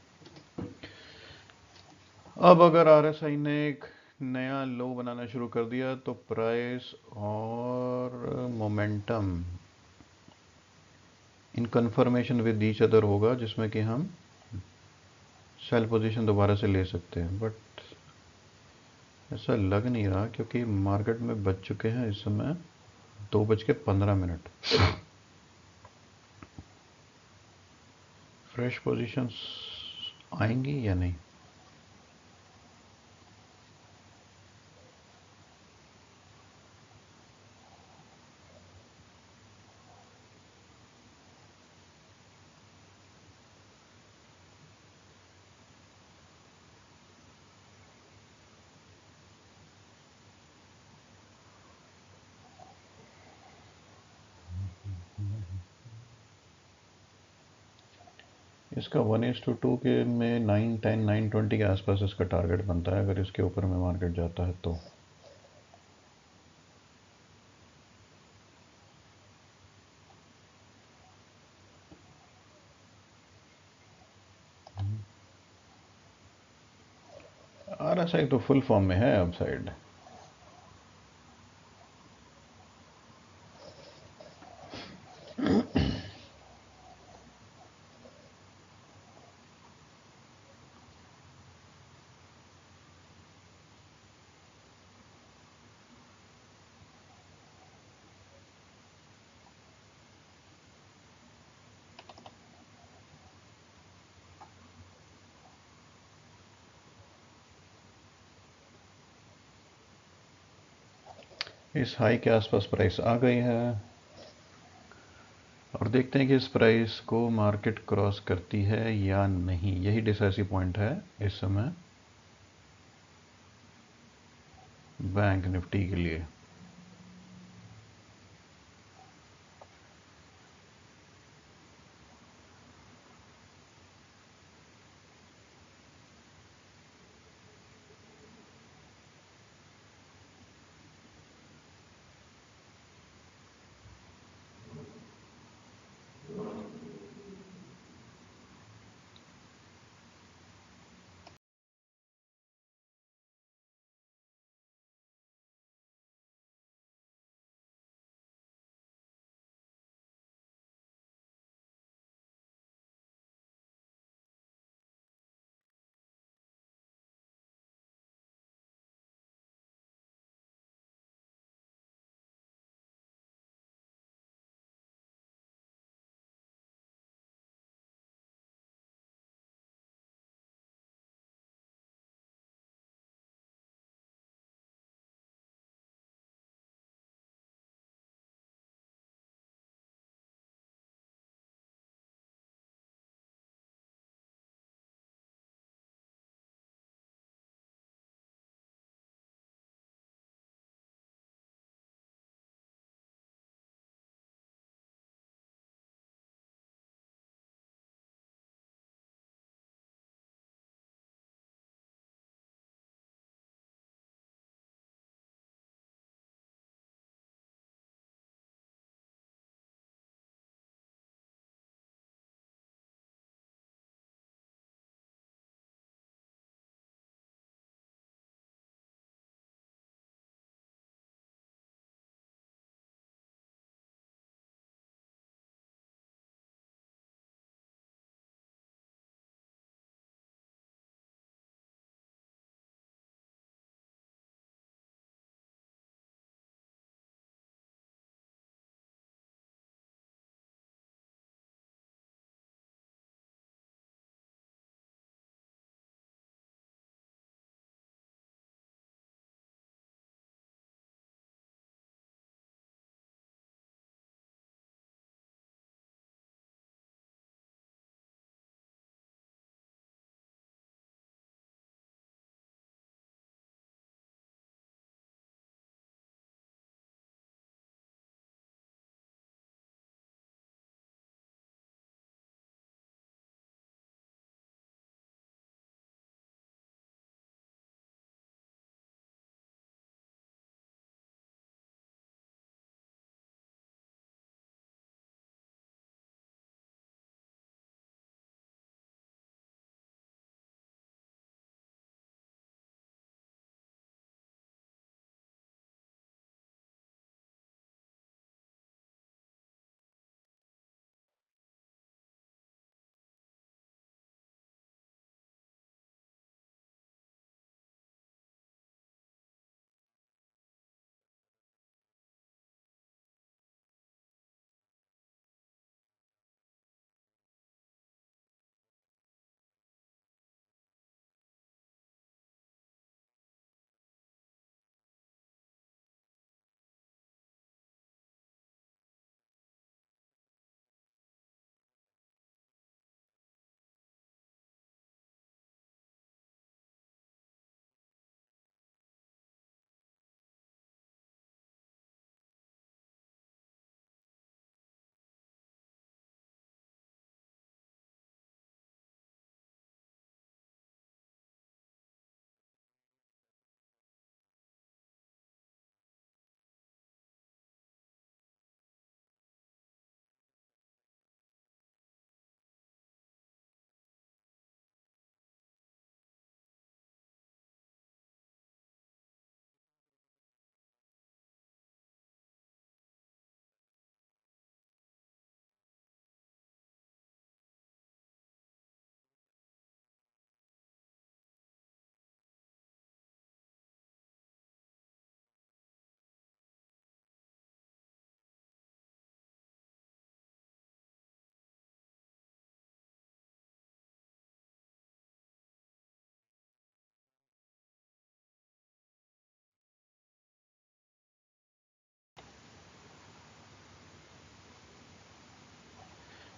अब अगर आरएसआई ने एक नया लो बनाना शुरू कर दिया तो प्राइस और momentum in confirmation with each other होगा, जिसमें कि हम सेल पोजीशन दोबारा से ले सकते हैं। बट ऐसा लग नहीं रहा, क्योंकि मार्केट में बज चुके हैं इस समय 2:15। फ्रेश पोजीशंस आएंगी या नहीं? इसका 1:2 के में 910 920 के आसपास इसका टारगेट बनता है, अगर इसके ऊपर में मार्केट जाता है तो। आरएसआई तो फुल फॉर्म में है अब साइड। इस हाई के आसपास प्राइस आ गई है और देखते हैं कि इस प्राइस को मार्केट क्रॉस करती है या नहीं। यही डिसाइसिव पॉइंट है इस समय बैंक निफ्टी के लिए।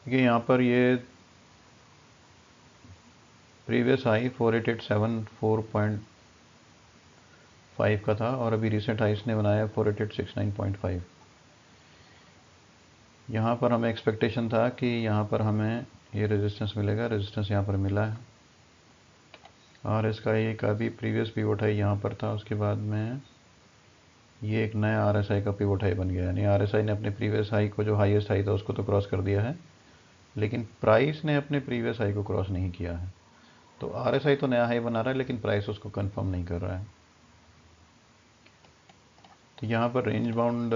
देखिए यहाँ पर ये प्रीवियस हाई 4874.5 का था और अभी रिसेंट हाई इसने बनाया 4869.5। यहाँ पर हमें एक्सपेक्टेशन था कि यहाँ पर हमें ये रेजिस्टेंस मिलेगा, रेजिस्टेंस यहाँ पर मिला है और इसका एक अभी प्रीवियस पिवट हाई यहाँ पर था, उसके बाद में ये एक नया आरएसआई का पिवट हाई बन गया। यानी आरएसआई ने अपने प्रीवियस हाई को, जो हाईएस्ट हाई था, उसको तो क्रॉस कर दिया है, लेकिन प्राइस ने अपने प्रीवियस हाई को क्रॉस नहीं किया है। तो आरएसआई तो नया हाई बना रहा है लेकिन प्राइस उसको कंफर्म नहीं कर रहा है। तो यहाँ पर रेंज बाउंड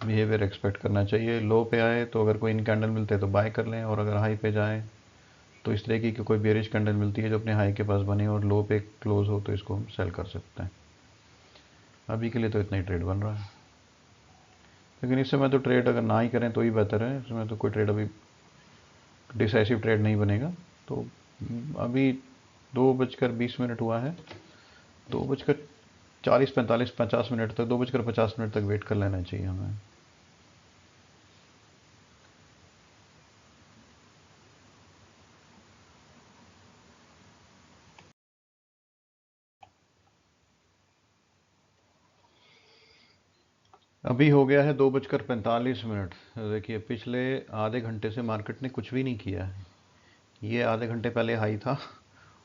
बिहेवियर एक्सपेक्ट करना चाहिए। लो पे आए तो अगर कोई इन कैंडल मिलते हैं तो बाय कर लें, और अगर हाई पे जाए तो इस तरह की कोई बेरिश कैंडल मिलती है जो अपने हाई के पास बने और लो पे क्लोज हो तो इसको हम सेल कर सकते हैं। अभी के लिए तो इतना ही ट्रेड बन रहा है, लेकिन इस समय तो ट्रेड अगर ना ही करें तो ही बेहतर है। इस समय तो कोई ट्रेड अभी डिसाइसिव ट्रेड नहीं बनेगा। तो अभी 2:20 हुआ है, 2:40-45-50 तक, 2:50 तक वेट कर लेना चाहिए हमें। अभी हो गया है 2:45। देखिए पिछले आधे घंटे से मार्केट ने कुछ भी नहीं किया है। ये आधे घंटे पहले हाई था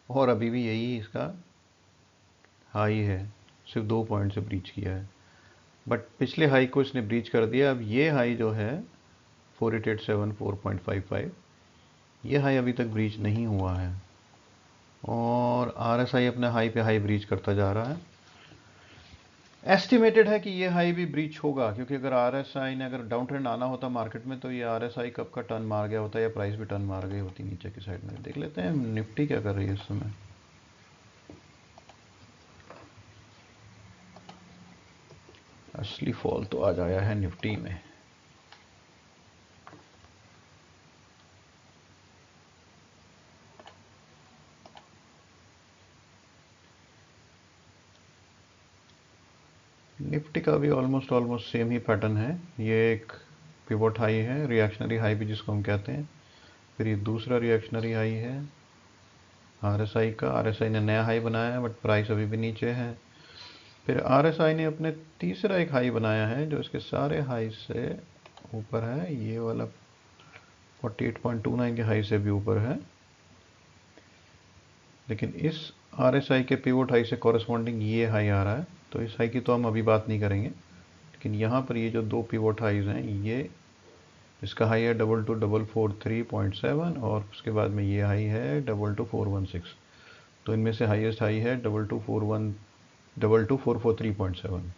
और अभी भी यही इसका हाई है, सिर्फ 2 पॉइंट से ब्रीच किया है। बट पिछले हाई को इसने ब्रीच कर दिया। अब ये हाई जो है 4874.55, ये हाई अभी तक ब्रीच नहीं हुआ है और आरएसआई अपने हाई पे हाई ब्रीच करता जा रहा है। एस्टिमेटेड है कि ये हाई भी ब्रीच होगा, क्योंकि अगर आरएसआई ने अगर डाउन ट्रेंड आना होता मार्केट में तो ये आरएसआई कब का टर्न मार गया होता या प्राइस भी टर्न मार गई होती नीचे की साइड में। देख लेते हैं निफ्टी क्या कर रही है इस समय। असली फॉल तो आज आया है निफ्टी में। निफ्टी का भी ऑलमोस्ट सेम ही पैटर्न है। ये एक पिवट हाई है, रिएक्शनरी हाई भी जिसको हम कहते हैं। फिर ये दूसरा रिएक्शनरी हाई है आरएसआई का। आरएसआई ने नया हाई बनाया है बट प्राइस अभी भी नीचे है। फिर आरएसआई ने अपने तीसरा एक हाई बनाया है जो इसके सारे हाई से ऊपर है, ये वाला 48.29 के हाई से भी ऊपर है। लेकिन इस आरएसआई के पिवट हाई से कॉरस्पॉन्डिंग ये हाई आ रहा है, तो इस हाई की तो हम अभी बात नहीं करेंगे। लेकिन यहाँ पर ये जो दो पिवट हाइज हैं, ये इसका हाई है 22,443.7 और उसके बाद में ये हाई है 22,416। तो इनमें से हाईएस्ट हाई है 22,443.7।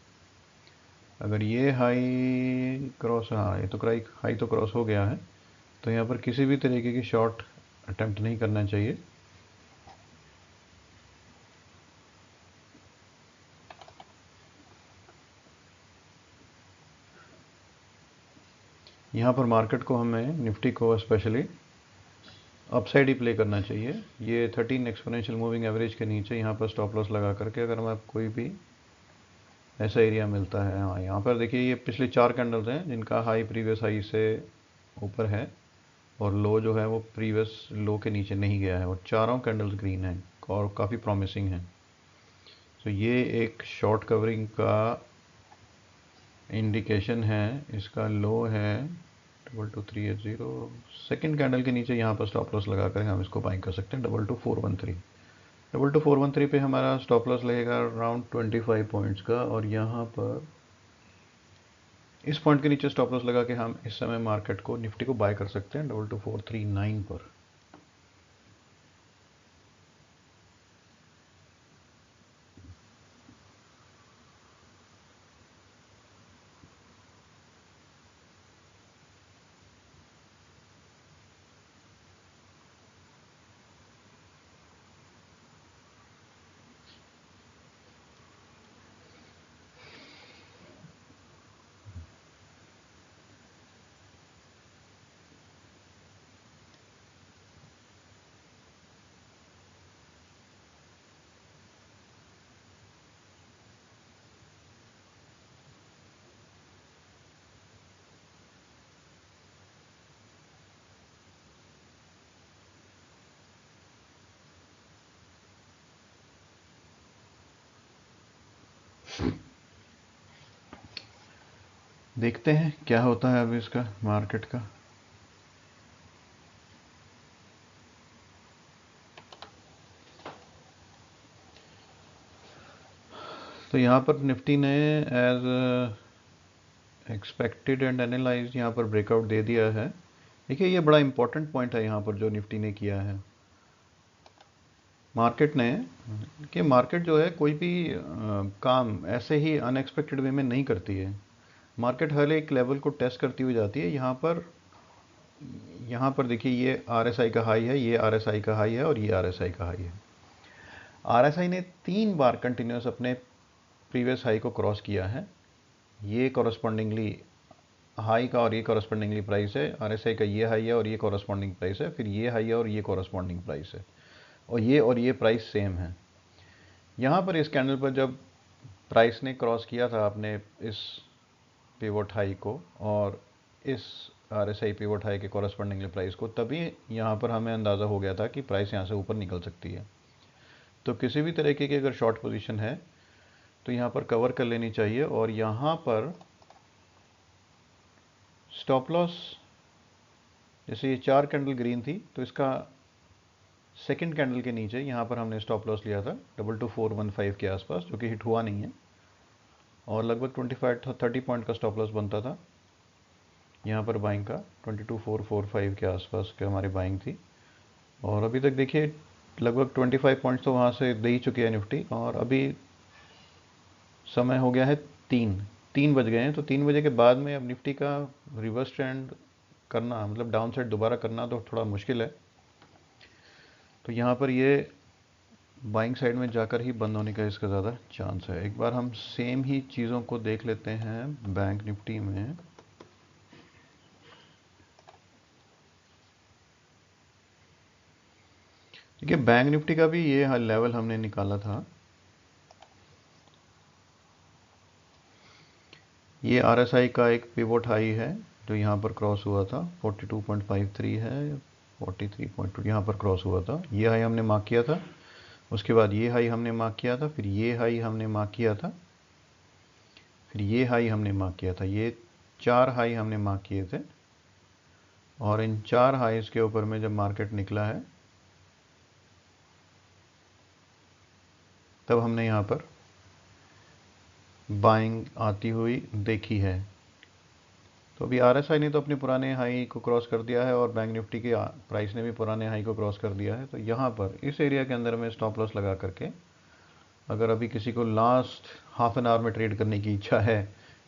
अगर ये हाई क्रॉस, हाँ ये तो हाई तो क्रॉस हो गया है, तो यहाँ पर किसी भी तरीके की शॉर्ट अटेम्प्ट नहीं करना चाहिए। यहाँ पर मार्केट को, हमें निफ्टी को स्पेशली अपसाइड ही प्ले करना चाहिए। ये 13 एक्सपोनेंशियल मूविंग एवरेज के नीचे यहाँ पर स्टॉप लॉस लगा करके अगर हमें कोई भी ऐसा एरिया मिलता है। हाँ यहाँ पर देखिए ये पिछले 4 कैंडल्स हैं जिनका हाई प्रीवियस हाई से ऊपर है और लो जो है वो प्रीवियस लो के नीचे नहीं गया है और चारों कैंडल्स ग्रीन हैं और काफ़ी प्रॉमिसिंग हैं। तो ये एक शॉर्ट कवरिंग का इंडिकेशन है। इसका लो है 22,380। सेकेंड कैंडल के नीचे यहाँ पर स्टॉप लॉस लगा कर हम इसको बाइंग कर सकते हैं 22,413। 22,413 पे हमारा स्टॉप लॉस लगेगा अराउंड 25 पॉइंट्स का, और यहाँ पर इस पॉइंट के नीचे स्टॉप लॉस लगा के हम इस समय मार्केट को, निफ्टी को बाय कर सकते हैं 22,439 पर। देखते हैं क्या होता है अभी इसका मार्केट का। तो यहाँ पर निफ्टी ने एज एक्सपेक्टेड एंड एनालाइज्ड यहाँ पर ब्रेकआउट दे दिया है। देखिए ये बड़ा इंपॉर्टेंट पॉइंट है यहाँ पर जो निफ्टी ने किया है मार्केट ने, कि मार्केट जो है कोई भी काम ऐसे ही अनएक्सपेक्टेड वे में नहीं करती है। मार्केट हर एक लेवल को टेस्ट करती हुई जाती है। यहाँ पर देखिए ये आरएसआई का हाई है, ये आरएसआई का हाई है और ये आरएसआई का हाई है। आरएसआई ने 3 बार कंटिन्यूस अपने प्रीवियस हाई को क्रॉस किया है। ये कॉरस्पॉन्डिंगली हाई का और ये कॉरस्पॉन्डिंगली प्राइस है। आरएसआई का ये हाई है और ये कॉरस्पॉन्डिंग प्राइस है, फिर ये हाई है और ये कॉरस्पॉन्डिंग प्राइस है, और ये प्राइस सेम है। यहाँ पर इस कैंडल पर जब प्राइस ने क्रॉस किया था अपने इस पिवट हाई को और इस आरएसआई पिवट हाई के कॉरस्पॉन्डिंगली प्राइस को, तभी यहाँ पर हमें अंदाज़ा हो गया था कि प्राइस यहाँ से ऊपर निकल सकती है। तो किसी भी तरीके की अगर शॉर्ट पोजीशन है तो यहाँ पर कवर कर लेनी चाहिए। और यहाँ पर स्टॉप लॉस, जैसे ये 4 कैंडल ग्रीन थी तो इसका सेकंड कैंडल के नीचे यहाँ पर हमने स्टॉप लॉस लिया था 22415 के आसपास, जो कि हिट हुआ नहीं है, और लगभग 25-30 पॉइंट का स्टॉप लॉस बनता था यहाँ पर बाइंग का। 22445 के आसपास के हमारी बाइंग थी, और अभी तक देखिए लगभग 25 पॉइंट्स तो वहाँ से दे ही चुकी है निफ्टी। और अभी समय हो गया है 3 बज गए हैं, तो 3 बजे के बाद में अब निफ्टी का रिवर्स ट्रेंड करना, मतलब डाउन साइड दोबारा करना तो थोड़ा मुश्किल है। तो यहाँ पर ये बाइंग साइड में जाकर ही बंद होने का इसका ज़्यादा चांस है। एक बार हम सेम ही चीज़ों को देख लेते हैं बैंक निफ्टी में। देखिए बैंक निफ्टी का भी ये लेवल हमने निकाला था, ये आरएसआई का एक पिवोट हाई है जो यहाँ पर क्रॉस हुआ था, 42.53 है, 43.2 यहाँ पर क्रॉस हुआ था। ये हाई हमने मार्क किया था, उसके बाद ये हाई हमने मार्क किया था, फिर ये हाई हमने मार्क किया था, फिर ये हाई हमने मार्क किया था। ये 4 हाई हमने मार्क किए थे, और इन 4 हाईज के ऊपर में जब मार्केट निकला है तब हमने यहाँ पर बाइंग आती हुई देखी है। तो अभी आरएसआई ने तो अपने पुराने हाई को क्रॉस कर दिया है और बैंक निफ्टी के प्राइस ने भी पुराने हाई को क्रॉस कर दिया है। तो यहाँ पर इस एरिया के अंदर में स्टॉप लॉस लगा करके अगर अभी किसी को लास्ट हाफ एन आवर में ट्रेड करने की इच्छा है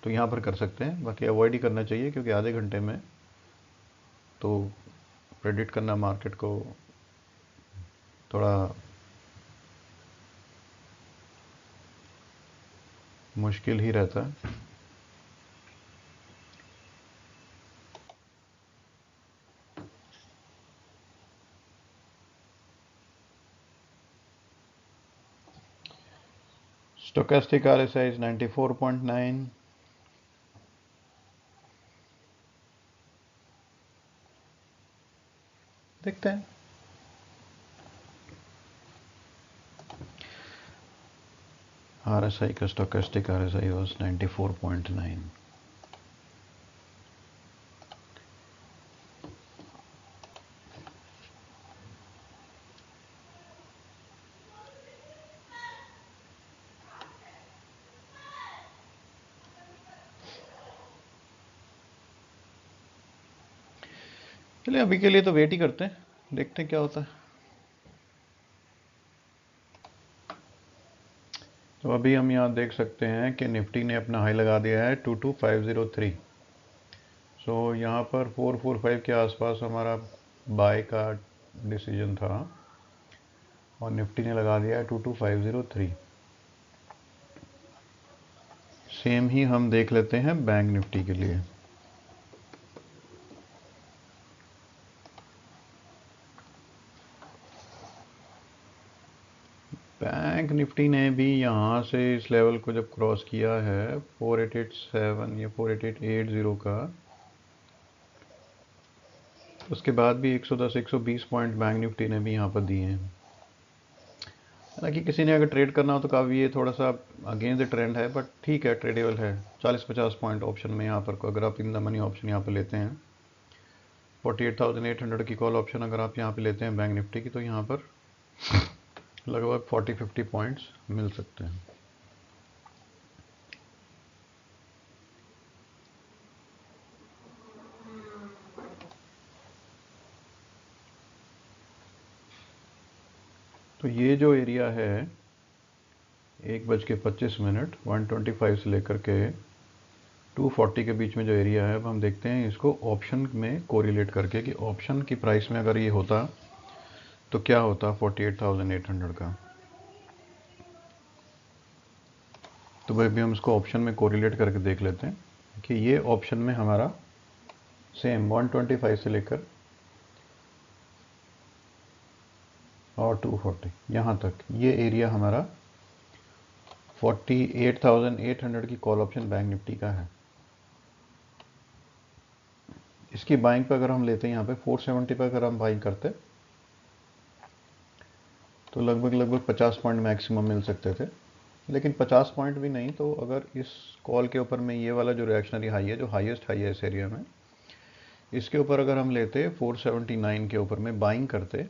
तो यहाँ पर कर सकते हैं, बाकी अवॉइड ही करना चाहिए, क्योंकि आधे घंटे में तो प्रेडिक्ट करना मार्केट को थोड़ा मुश्किल ही रहता है। स्टोकेस्टिक आरएसआई इज 94.9, देखते हैं। आरएसआई का स्टोकेस्टिक आरएसआई वाज 94.9। चलिए अभी के लिए तो वेट ही करते हैं, देखते हैं क्या होता है। तो अभी हम यहाँ देख सकते हैं कि निफ्टी ने अपना हाई लगा दिया है 22503। सो यहाँ पर 445 के आसपास हमारा बाय का डिसीजन था, और निफ्टी ने लगा दिया है 22503। सेम ही हम देख लेते हैं बैंक निफ्टी के लिए। बैंक निफ्टी ने भी यहाँ से इस लेवल को जब क्रॉस किया है 4887 या 4880 का, उसके बाद भी 110 120 पॉइंट बैंक निफ्टी ने भी यहाँ पर दिए हैं। हालांकि किसी ने अगर ट्रेड करना हो तो काफ़ी ये थोड़ा सा अगेंस्ट द ट्रेंड है, बट ठीक है, ट्रेडेबल है। 40-50 पॉइंट ऑप्शन में यहाँ पर अगर आप इन द मनी ऑप्शन यहाँ पर लेते हैं 48,800 की कॉल ऑप्शन अगर आप यहाँ पे लेते हैं बैंक निफ्टी की, तो यहाँ पर लगभग 40-50 पॉइंट्स मिल सकते हैं। तो ये जो एरिया है 1:25 125 से लेकर के 240 के बीच में जो एरिया है, अब हम देखते हैं इसको ऑप्शन में कोरिलेट करके कि ऑप्शन की प्राइस में अगर ये होता तो क्या होता 48,800 का। तो भाई भी हम इसको ऑप्शन में कोरिलेट करके देख लेते हैं कि ये ऑप्शन में हमारा सेम 125 से लेकर और 240 यहाँ तक ये एरिया हमारा 48,800 की कॉल ऑप्शन बैंक निफ्टी का है। इसकी बाइंग पे अगर हम लेते हैं यहाँ पे 470 पे अगर हम बाइंग करते तो लगभग 50 पॉइंट मैक्सिमम मिल सकते थे, लेकिन 50 पॉइंट भी नहीं तो अगर इस कॉल के ऊपर में ये वाला जो रिएक्शनरी हाई है, जो हाईएस्ट हाई है इस एरिया में, इसके ऊपर अगर हम लेते 479 के ऊपर में बाइंग करते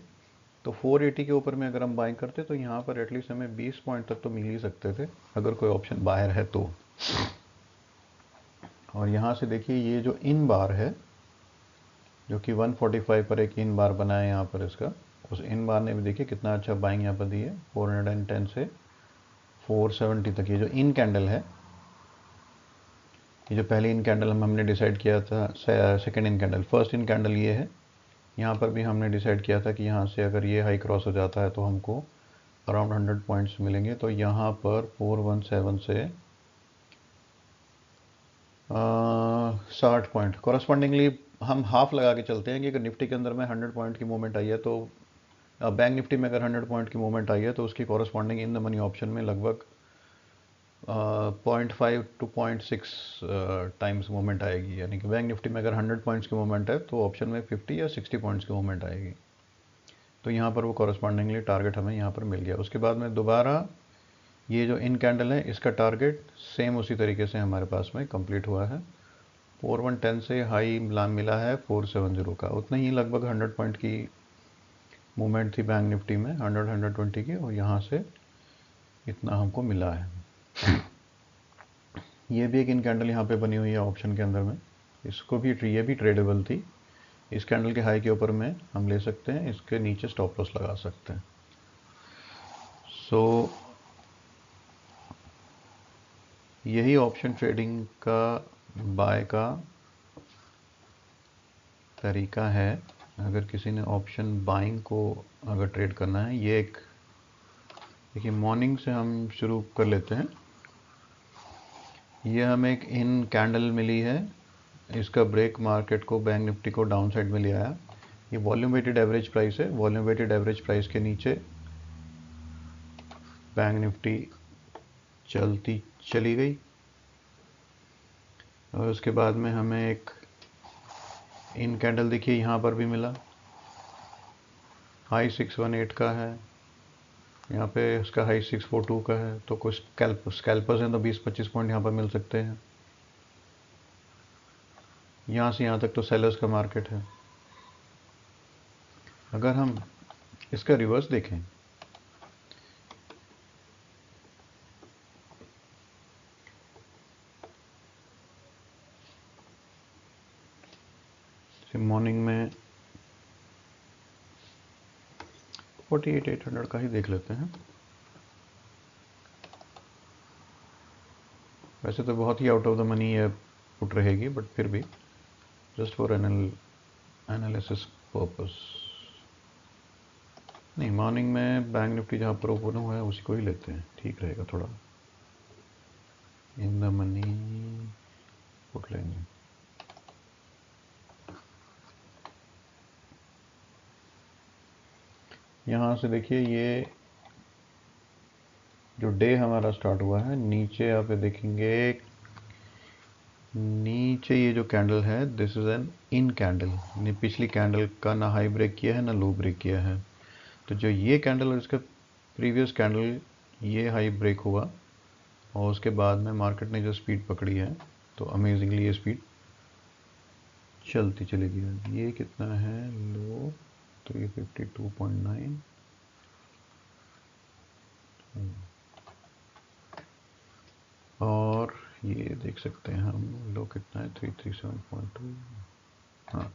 तो 480 के ऊपर में अगर हम बाइंग करते तो यहाँ पर एटलीस्ट हमें 20 पॉइंट तक तो मिल ही सकते थे अगर कोई ऑप्शन बाहर है तो। और यहाँ से देखिए ये जो इन बार है जो कि 145 पर एक इन बार बना है यहाँ पर, इसका उस इन बार ने भी देखिए कितना अच्छा बाइंग यहाँ पर दी है 410 से 470 तक। ये जो इन कैंडल है, ये जो पहली इन कैंडल हमने डिसाइड किया था, second in candle, first in candle ये है, यहाँ पर भी हमने डिसाइड किया था कि यहाँ से अगर ये हाई क्रॉस हो जाता है तो हमको अराउंड 100 पॉइंट्स मिलेंगे। तो यहाँ पर 417 से 60 पॉइंट कॉरस्पॉन्डिंगली हम हाफ लगा के चलते हैं कि अगर निफ्टी के अंदर में 100 पॉइंट की मूवमेंट आई है तो बैंक निफ्टी में अगर 100 पॉइंट की मूवमेंट आई है तो उसकी corresponding in the money option में लगभग 0.5 to 0.6 टाइम्स मूवमेंट आएगी। यानी कि बैंक निफ्टी में अगर 100 पॉइंट्स की मूवमेंट है तो ऑप्शन में 50 या 60 पॉइंट्स की मूवमेंट आएगी। तो यहाँ पर वो कॉरस्पॉन्डिंगली टारगेट हमें यहाँ पर मिल गया। उसके बाद में दोबारा ये जो इन कैंडल है इसका टारगेट सेम उसी तरीके से हमारे पास में कंप्लीट हुआ है। 4110 से हाई मिला है 470 का, उतना ही लगभग 100 पॉइंट की मूवमेंट थी बैंक निफ्टी में, 100-120 की, और यहाँ से इतना हमको मिला है। ये भी एक इन कैंडल यहाँ पे बनी हुई है ऑप्शन के अंदर में, इसको भी ये भी ट्रेडेबल थी। इस कैंडल के हाई के ऊपर में हम ले सकते हैं, इसके नीचे स्टॉप लॉस लगा सकते हैं। सो यही ऑप्शन ट्रेडिंग का बाय का तरीका है। अगर किसी ने ऑप्शन बाइंग को अगर ट्रेड करना है, ये एक देखिए मॉर्निंग से हम शुरू कर लेते हैं। ये हमें एक इन कैंडल मिली है, इसका ब्रेक मार्केट को बैंक निफ्टी को डाउन साइड में ले आया। ये वॉल्यूम वेटेड एवरेज प्राइस है, वॉल्यूम वेटेड एवरेज प्राइस के नीचे बैंक निफ्टी चलती चली गई और उसके बाद में हमें एक इन कैंडल देखिए यहाँ पर भी मिला, हाई 618 का है, यहाँ पे इसका हाई 642 का है। तो कुछ स्कैल्पर्स हैं तो 20-25 पॉइंट यहाँ पर मिल सकते हैं। यहाँ से यहाँ तक तो सेलर्स का मार्केट है। अगर हम इसका रिवर्स देखें, मॉर्निंग में 48,800 का ही देख लेते हैं। वैसे तो बहुत ही आउट ऑफ द मनी ये पुट रहेगी, बट फिर भी जस्ट फॉर एनालिसिस पर्पस। नहीं, मॉर्निंग में बैंक निफ्टी जहाँ पर ओपन हुआ है उसी को ही लेते हैं, ठीक रहेगा। थोड़ा इन द मनी पुट लेंगे। यहाँ से देखिए ये जो डे हमारा स्टार्ट हुआ है, नीचे आप देखेंगे, नीचे ये जो कैंडल है this is an in candle. पिछली कैंडल का ना हाई ब्रेक किया है ना लो ब्रेक किया है। तो जो ये कैंडल और इसका प्रीवियस कैंडल ये हाई ब्रेक हुआ और उसके बाद में मार्केट ने जो स्पीड पकड़ी है तो अमेजिंगली ये स्पीड चलती चली गई। ये कितना है लो, 352.9 और ये देख सकते हैं हम लो कितना है 337.2। हाँ,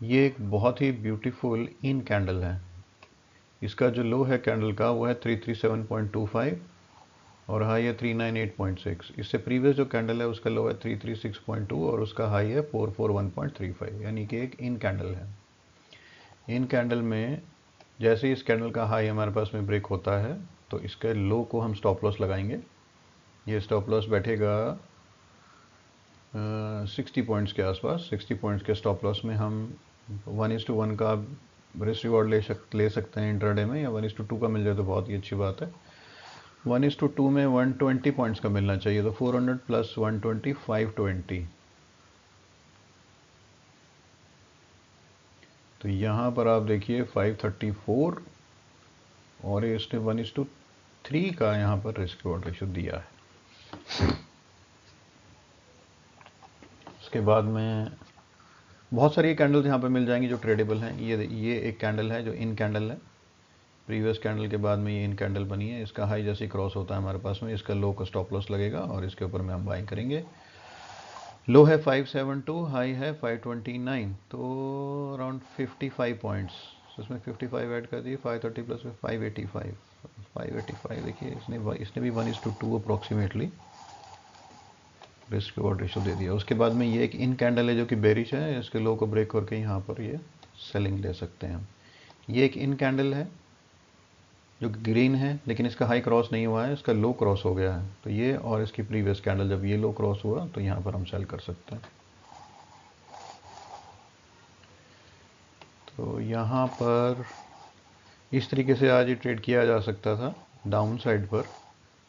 ये एक बहुत ही ब्यूटीफुल इन कैंडल है। इसका जो लो है कैंडल का वो है 337.25 और हाई है 398.6। इससे प्रीवियस जो कैंडल है उसका लो है 336.2 और उसका हाई है 441.35, यानी कि एक इन कैंडल है। इन कैंडल में जैसे ही इस कैंडल का हाई हमारे पास में ब्रेक होता है तो इसके लो को हम स्टॉप लॉस लगाएंगे। ये स्टॉप लॉस बैठेगा 60 पॉइंट्स के आसपास। 60 पॉइंट्स के स्टॉप लॉस में हम 1:1 का रिस्क रिवॉर्ड ले सकते हैं इंट्राडे में, या 1:2 का मिल जाए तो बहुत ही अच्छी बात है। 1:2 में 120 पॉइंट्स का मिलना चाहिए, तो 400 प्लस 120 520। तो यहाँ पर आप देखिए 534 और इसने 1:3 का यहाँ पर रिस्क रिवॉर्ड रेशियो दिया है। उसके बाद में बहुत सारी कैंडल्स यहाँ पर मिल जाएंगी जो ट्रेडेबल हैं। ये एक कैंडल है जो इन कैंडल है। प्रीवियस कैंडल के बाद में ये इन कैंडल बनी है। इसका हाई जैसे क्रॉस होता है हमारे पास में इसका लो का स्टॉप लॉस लगेगा और इसके ऊपर में हम बाइंग करेंगे। लो है 572, हाई है 529, तो अराउंड 55 पॉइंट्स। इसमें 55 ऐड कर दिए, 530 प्लस 585। 585 देखिए इसने भी 1:2 अप्रॉक्सीमेटली रिस्क रिवॉर्ड रेशियो दे दिया। उसके बाद में ये एक इन कैंडल है जो कि बेरिश है। इसके लो को ब्रेक करके यहाँ पर ये सेलिंग ले सकते हैं हम। ये एक इन कैंडल है जो ग्रीन है, लेकिन इसका हाई क्रॉस नहीं हुआ है, इसका लो क्रॉस हो गया है। तो ये और इसकी प्रीवियस कैंडल जब ये लो क्रॉस हुआ तो यहाँ पर हम सेल कर सकते हैं। तो यहाँ पर इस तरीके से आज ये ट्रेड किया जा सकता था डाउन साइड पर।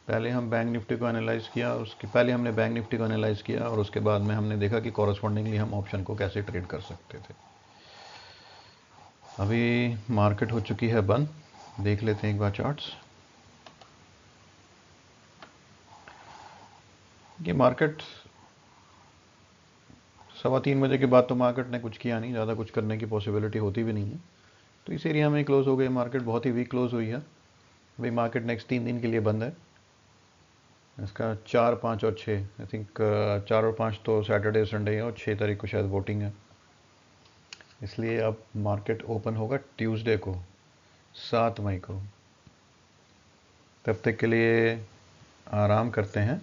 पहले हम बैंक निफ्टी को एनालाइज किया, उसके पहले हमने बैंक निफ्टी को एनालाइज किया और उसके बाद में हमने देखा कि कॉरस्पॉन्डिंगली हम ऑप्शन को कैसे ट्रेड कर सकते थे। अभी मार्केट हो चुकी है बंद, देख लेते हैं एक बार चार्ट्स। ये मार्केट 3:15 बजे के बाद तो मार्केट ने कुछ किया नहीं, ज़्यादा कुछ करने की पॉसिबिलिटी होती भी नहीं है। तो इस एरिया में क्लोज हो गई मार्केट, बहुत ही वीक क्लोज हुई है। भाई मार्केट नेक्स्ट 3 दिन के लिए बंद है। इसका 4, 5 और 6, आई थिंक 4 और 5 तो सैटरडे संडे है और 6 तारीख को शायद वोटिंग है। इसलिए अब मार्केट ओपन होगा ट्यूसडे को 7 मई को। तब तक के लिए आराम करते हैं,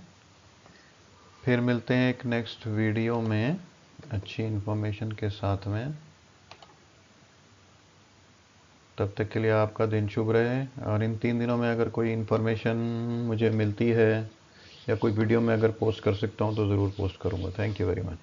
फिर मिलते हैं एक नेक्स्ट वीडियो में अच्छी इन्फॉर्मेशन के साथ में। तब तक के लिए आपका दिन शुभ रहे। और इन 3 दिनों में अगर कोई इन्फॉर्मेशन मुझे मिलती है या कोई वीडियो में अगर पोस्ट कर सकता हूँ तो ज़रूर पोस्ट करूँगा। Thank you very much.